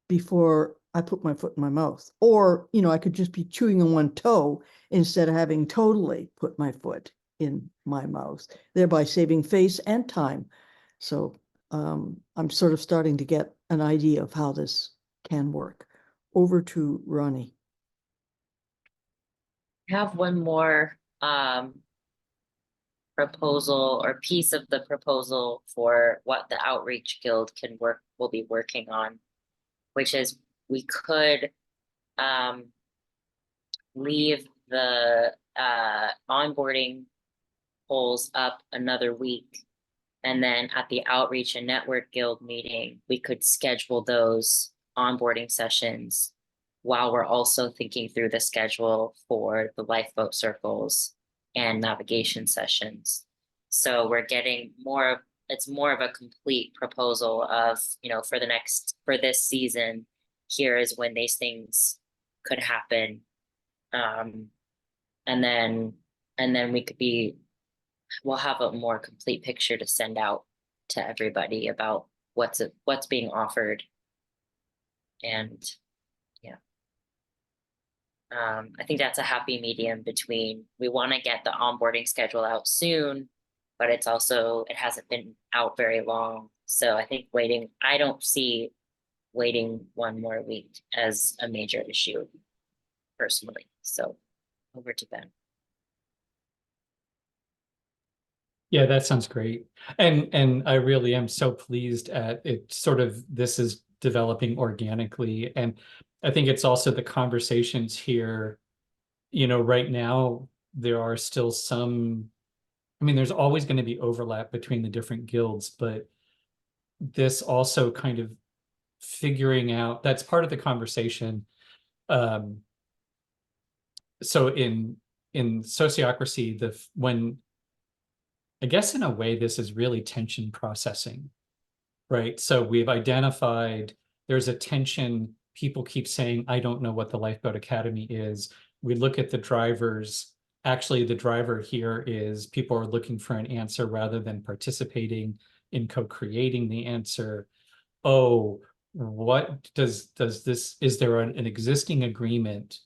before I put my foot in my mouth. Or, you know, I could just be chewing on one toe instead of having totally put my foot in my mouth, thereby saving face and time. So I'm sort of starting to get an idea of how this can work. Over to Ronnie. I have one more proposal or piece of the proposal for what the outreach guild will be working on, which is we could leave the onboarding polls up another week. And then at the outreach and network guild meeting, we could schedule those onboarding sessions while we're also thinking through the schedule for the lifeboat circles and navigation sessions. So we're getting it's more of a complete proposal of, you know, for this season, here is when these things could happen. And then we'll have a more complete picture to send out to everybody about what's being offered. And yeah. I think that's a happy medium between, we want to get the onboarding schedule out soon, but it hasn't been out very long. So I think I don't see waiting one more week as a major issue personally. So over to Ben. Yeah, that sounds great. And I really am so pleased at it. Sort of, this is developing organically. And I think it's also the conversations here, you know, right now, there are still some, I mean, there's always going to be overlap between the different guilds, but this also kind of figuring out, that's part of the conversation. So in sociocracy, I guess in a way, this is really tension processing, right? So we've identified there's a tension. People keep saying, I don't know what the Lifeboat Academy is. We look at the drivers. Actually, the driver here is people are looking for an answer rather than participating in co-creating the answer. Oh, what does this, is there an existing agreement,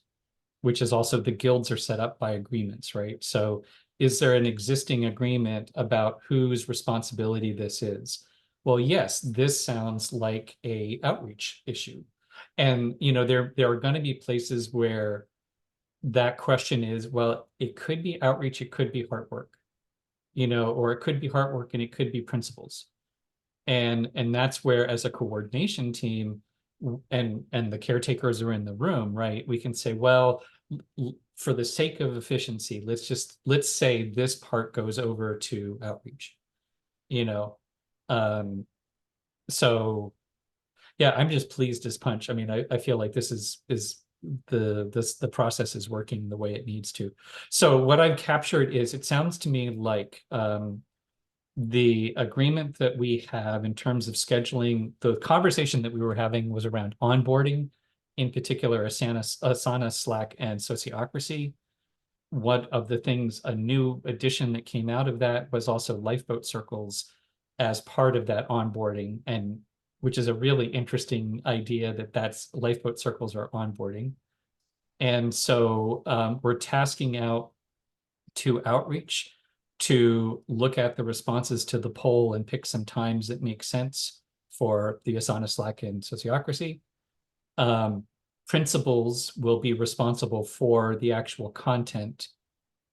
which is also the guilds are set up by agreements, right? So is there an existing agreement about whose responsibility this is? Well, yes, this sounds like a outreach issue. And, you know, there are going to be places where that question is, well, it could be outreach, it could be heart work, you know, or it could be heart work and it could be principles. And that's where, as a coordination team, and the caretakers are in the room, right? We can say, well, for the sake of efficiency, let's say this part goes over to outreach, you know. So yeah, I'm just pleased as punch. I mean, I feel like this is the process is working the way it needs to. So what I've captured is, it sounds to me like the agreement that we have in terms of scheduling, the conversation that we were having was around onboarding, in particular Asana, Slack, and Sociocracy. One of the things, a new addition that came out of that was also lifeboat circles as part of that onboarding, and which is a really interesting idea that's lifeboat circles are onboarding. And so we're tasking out to outreach to look at the responses to the poll and pick some times that make sense for the Asana, Slack, and Sociocracy. Principals will be responsible for the actual content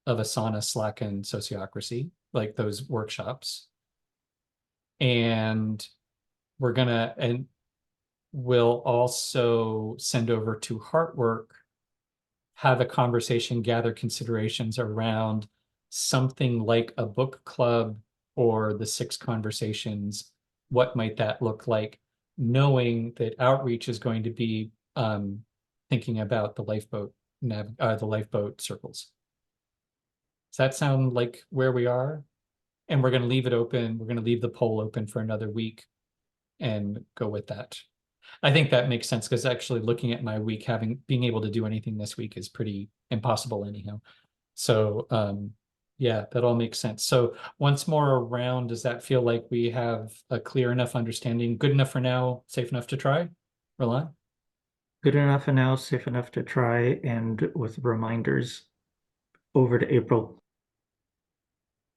of Asana, Slack, and Sociocracy, like those workshops. And we'll also send over to Heartwork, have a conversation, gather considerations around something like a book club or the 6 conversations. What might that look like? Knowing that outreach is going to be thinking about the lifeboat circles. Does that sound like where we are? And we're going to leave it open. We're going to leave the poll open for another week and go with that. I think that makes sense, because actually looking at my week, being able to do anything this week is pretty impossible anyhow. So yeah, that all makes sense. So once more around, does that feel like we have a clear enough understanding, good enough for now, safe enough to try? Roland? good enough and now, safe enough to try, and with reminders over to April.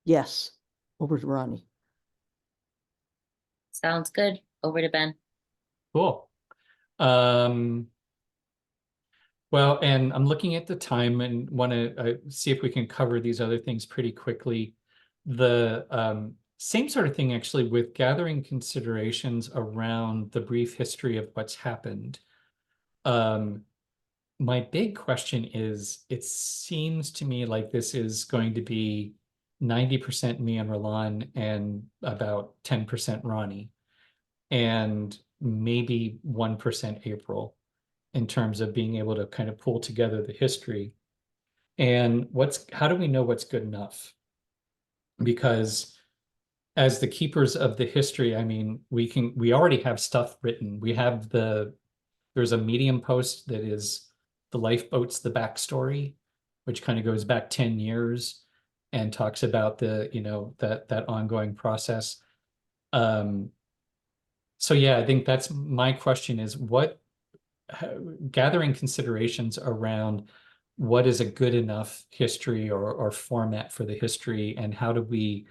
Yes, over to Ronnie. Sounds good. Over to Ben. Cool. Well, and I'm looking at the time and want to see if we can cover these other things pretty quickly. The same sort of thing actually with gathering considerations around the brief history of what's happened. My big question is, it seems to me like this is going to be 90% me and Roland and about 10% Ronnie, and maybe 1% April in terms of being able to kind of pull together the history. And how do we know what's good enough? Because as the keepers of the history, I mean, we already have stuff written. There's a Medium post that is the Lifeboat's the backstory, which kind of goes back 10 years and talks about that ongoing process. So yeah, I think that's my question is gathering considerations around what is a good enough history or format for the history, and how do we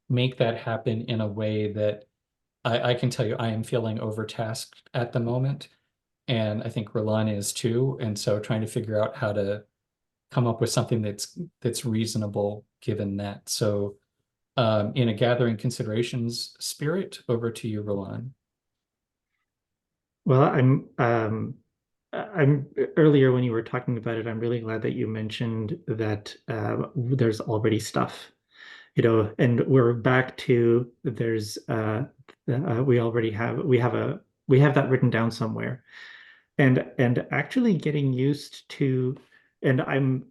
make that happen in a way that I can tell you I am feeling overtasked at the moment. And I think Roland is too. And so trying to figure out how to come up with something that's reasonable given that. So in a gathering considerations spirit, over to you, Roland. Well, I'm earlier when you were talking about it, I'm really glad that you mentioned that there's already stuff, and we're back to we have that written down somewhere, and actually getting used to, and I'm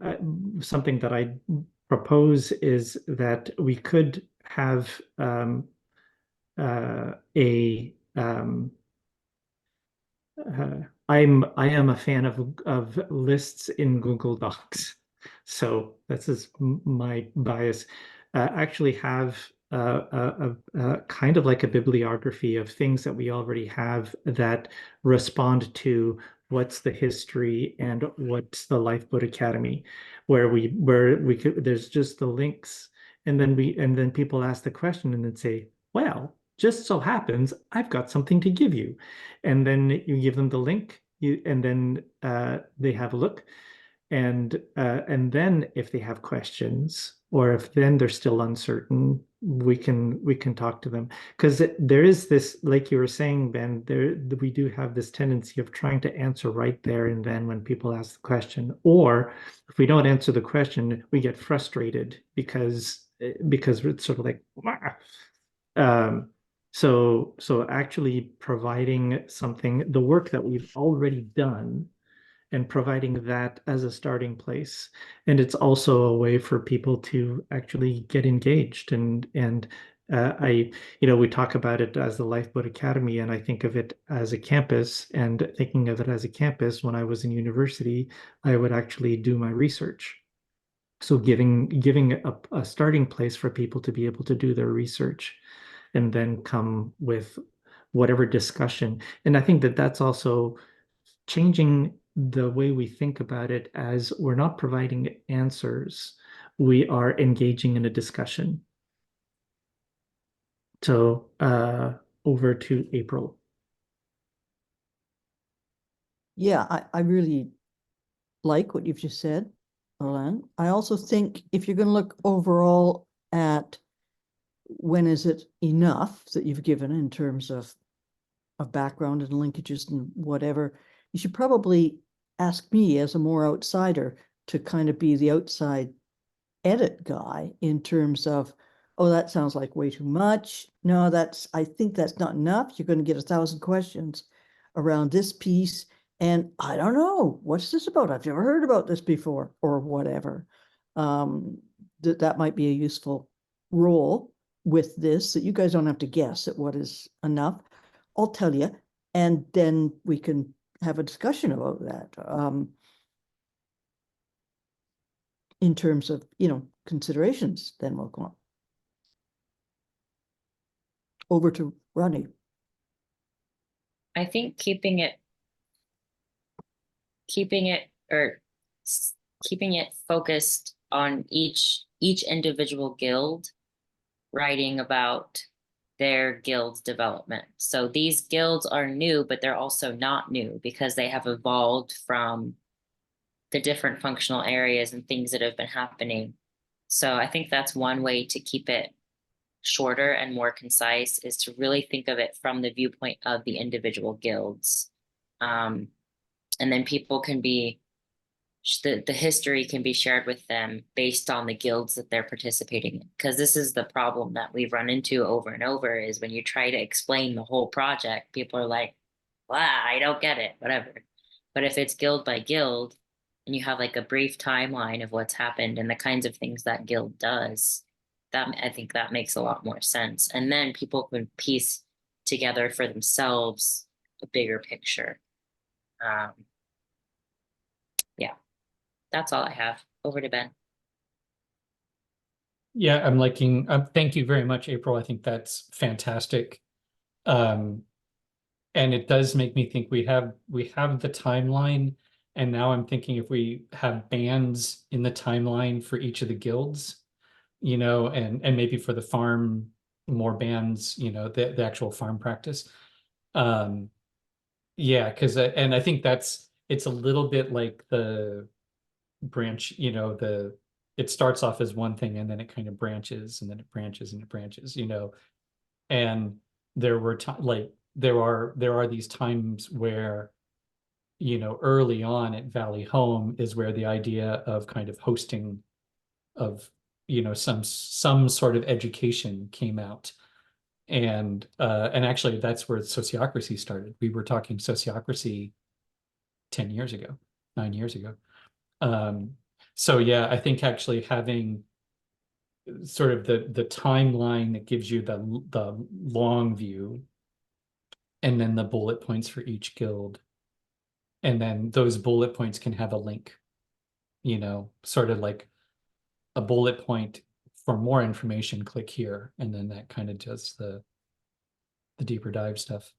something that I propose is that we could have a I am a fan of lists in Google Docs, so this is my bias. Actually, have a kind of like a bibliography of things that we already have that respond to what's the history and what's the Lifeboat Academy, where we could, there's just the links, and then people ask the question and then say, well, just so happens I've got something to give you. And then you give them the link, and then they have a look, and then if they have questions, or if then they're still uncertain, we can talk to them, because there is this, like you were saying, Ben, we do have this tendency of trying to answer right there and then when people ask the question, or if we don't answer the question, we get frustrated because it's sort of like, "Wah." um, so actually providing something, the work that we've already done, and providing that as a starting place. And it's also a way for people to actually get engaged. And we talk about it as the Lifeboat Academy, and I think of it as a campus. And thinking of it as a campus, when I was in university, I would actually do my research. So giving a starting place for people to be able to do their research and then come with whatever discussion. And I think that that's also changing the way we think about it, as we're not providing answers, we are engaging in a discussion. So over to April. Yeah, I really like what you've just said, Roland. I also think if you're going to look overall at when is it enough that you've given in terms of background and linkages and whatever, you should probably ask me as a more outsider to kind of be the outside edit guy in terms of, oh, that sounds like way too much. No, I think that's not enough. You're going to get 1,000 questions around this piece. And I don't know, what's this about? I've never heard about this before, or whatever. That might be a useful role with this, that you guys don't have to guess at what is enough. I'll tell you, and then we can have a discussion about that. In terms of, considerations, then we'll go on. Over to Ronnie. I think keeping it keeping it or keeping it focused on each individual guild writing about their guild's development. So these guilds are new, but they're also not new because they have evolved from the different functional areas and things that have been happening. So I think that's one way to keep it shorter and more concise, is to really think of it from the viewpoint of the individual guilds. And then people can be, the history can be shared with them based on the guilds that they're participating in. Because this is the problem that we've run into over and over, is when you try to explain the whole project, people are like, wow, I don't get it, whatever. But if it's guild by guild, and you have like a brief timeline of what's happened and the kinds of things that guild does, that I think that makes a lot more sense. And then people can piece together for themselves a bigger picture. Yeah, that's all I have. Over to Ben. Yeah, I'm liking, thank you very much, April. I think that's fantastic. And it does make me think we have the timeline. And now I'm thinking if we have bands in the timeline for each of the guilds, you know, and maybe for the farm, more bands, you know, the actual farm practice. Yeah, because and I think it's a little bit like the branch, you know, it starts off as one thing and then it kind of branches and then it branches and it branches, you know. And there were like there are these times where, you know, early on at Valley Home is where the idea of kind of hosting of, you know, some sort of education came out. And actually that's where sociocracy started. We were talking sociocracy 10 years ago, 9 years ago. So yeah, I think actually having sort of the timeline that gives you the long view, and then the bullet points for each guild, and then those bullet points can have a link, you know, sort of like a bullet point for more information, click here, and then that kind of does the deeper dive stuff.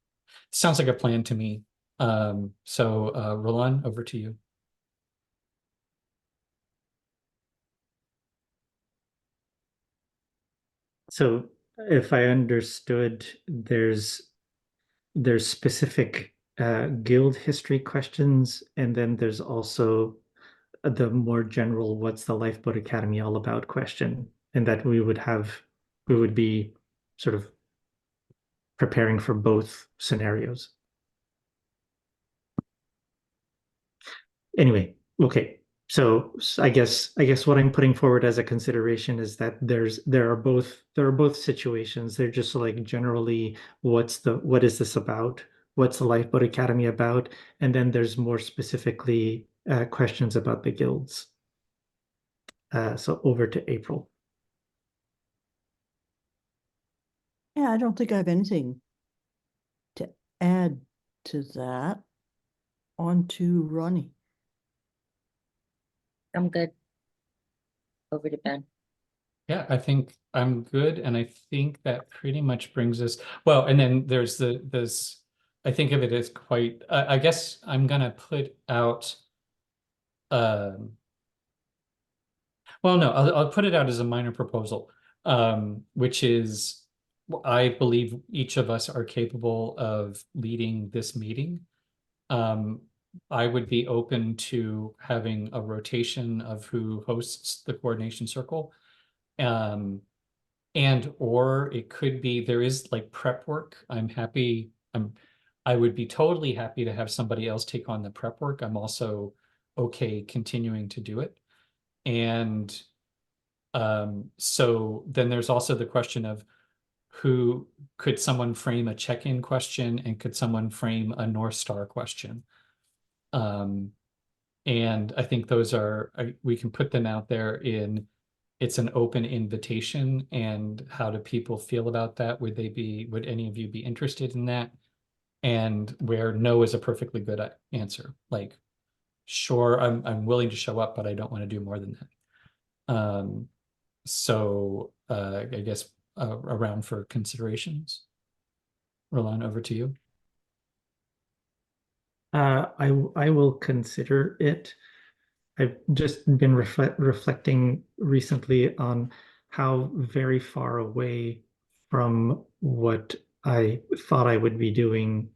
Sounds like a plan to me. So Roland, over to you. So if I understood, there's specific guild history questions, and then there's also the more general "what's the Lifeboat Academy all about" question, and that we would be sort of preparing for both scenarios. Anyway, okay. So I guess what I'm putting forward as a consideration is that there are both situations. They're just like generally what is this about? What's the Lifeboat Academy about? And then there's more specifically questions about the guilds. So over to April. Yeah, I don't think I have anything to add to that. On to Ronnie. I'm good. Over to Ben. Yeah, I think I'm good, and I think that pretty much brings us, well, and then there's this, I think of it as quite, I guess I'm gonna put out, well, no, I'll put it out as a minor proposal, which is, I believe each of us are capable of leading this meeting. I would be open to having a rotation of who hosts the coordination circle. And or it could be, there is like prep work. I would be totally happy to have somebody else take on the prep work. I'm also okay continuing to do it. And so then there's also the question of who could someone frame a check-in question, and could someone frame a North Star question? And I think those are, we can put them out there in, it's an open invitation. And how do people feel about that? Would any of you be interested in that? And where no is a perfectly good answer, like, sure, I'm willing to show up, but I don't want to do more than that. So I guess around for considerations. Roland, over to you. I will consider it. I've just been reflecting recently on how very far away from what I thought I would be doing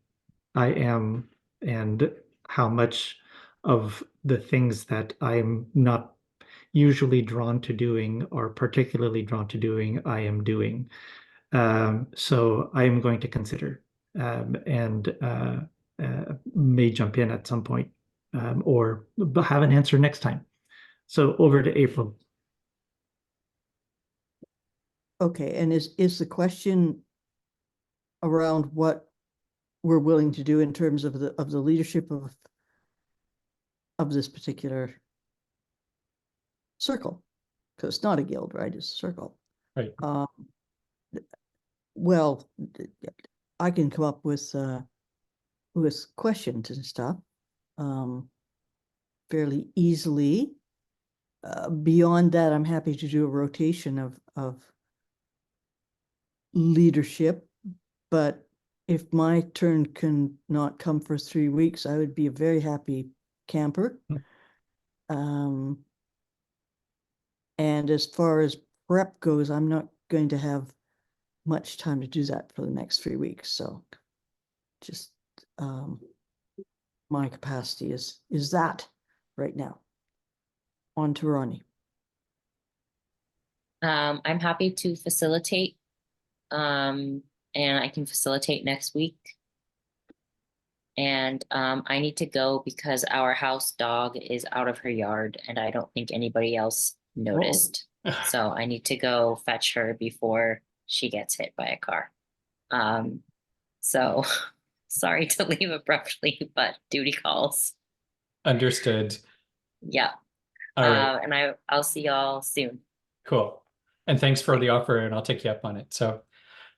I am, and how much of the things that I'm not usually drawn to doing or particularly drawn to doing, I am doing. So I am going to consider and may jump in at some point or have an answer next time. So over to April. Okay, and is the question around what we're willing to do in terms of the leadership of this particular circle? Because it's not a guild, right? It's a circle. Right. Well, I can come up with questions and stuff fairly easily. Beyond that, I'm happy to do a rotation of leadership, but if my turn can not come for 3 weeks, I would be a very happy camper. And as far as prep goes, I'm not going to have much time to do that for the next 3 weeks. So just my capacity is that right now. On to Ronnie. I'm happy to facilitate. And I can facilitate next week. And I need to go because our house dog is out of her yard and I don't think anybody else noticed. So I need to go fetch her before she gets hit by a car. So sorry to leave abruptly, but duty calls. Understood. Yeah. All right. And I'll see y'all soon. Cool. And thanks for the offer, and I'll take you up on it. So,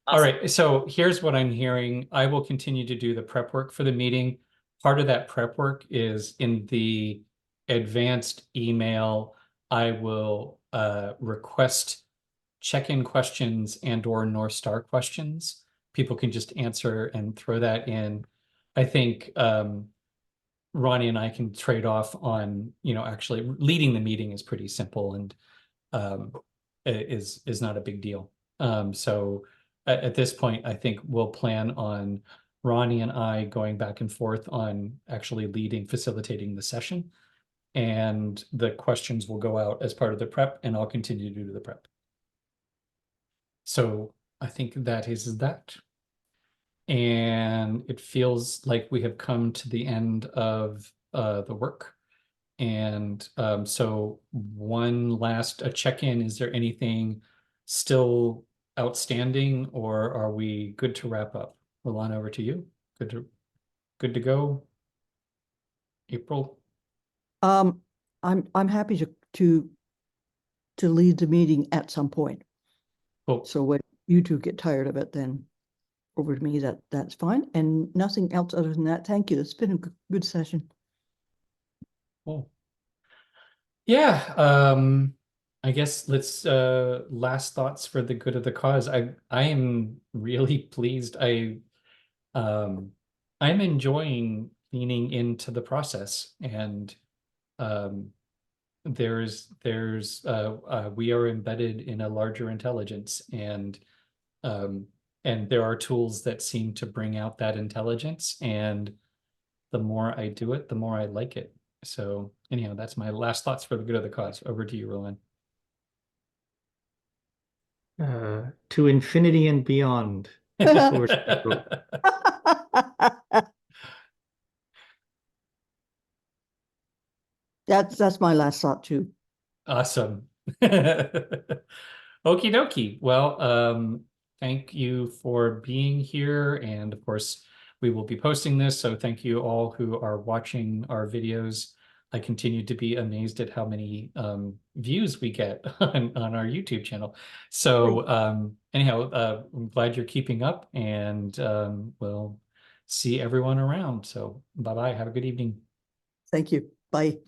all Awesome. right. So here's what I'm hearing. I will continue to do the prep work for the meeting. Part of that prep work is in the advanced email. I will request check-in questions and or North Star questions. People can just answer and throw that in. I think Ronnie and I can trade off on, actually leading the meeting is pretty simple and is not a big deal. So at this point, I think we'll plan on Ronnie and I going back and forth on actually facilitating the session. And the questions will go out as part of the prep, and I'll continue to do the prep. So I think that is that. And it feels like we have come to the end of the work. And so one last check-in, is there anything still outstanding, or are we good to wrap up? Rolana, over to you. Good to go? April? I'm happy to lead the meeting at some point. Cool. So when you two get tired of it, then over to me, that's fine. And nothing else other than that. Thank you. It's been a good session. Cool. Yeah, I guess let's last thoughts for the good of the cause. I am really pleased. I'm enjoying leaning into the process, and we are embedded in a larger intelligence, and there are tools that seem to bring out that intelligence, and the more I do it, the more I like it. So anyhow, that's my last thoughts for the good of the cause. Over to you, Roland. To infinity and beyond. That's my last thought too. Awesome. Okie dokie. Well, thank you for being here. And of course, we will be posting this. So thank you all who are watching our videos. I continue to be amazed at how many views we get on our YouTube channel. So anyhow, I'm glad you're keeping up, and we'll see everyone around. So bye-bye. Have a good evening. Thank you. Bye.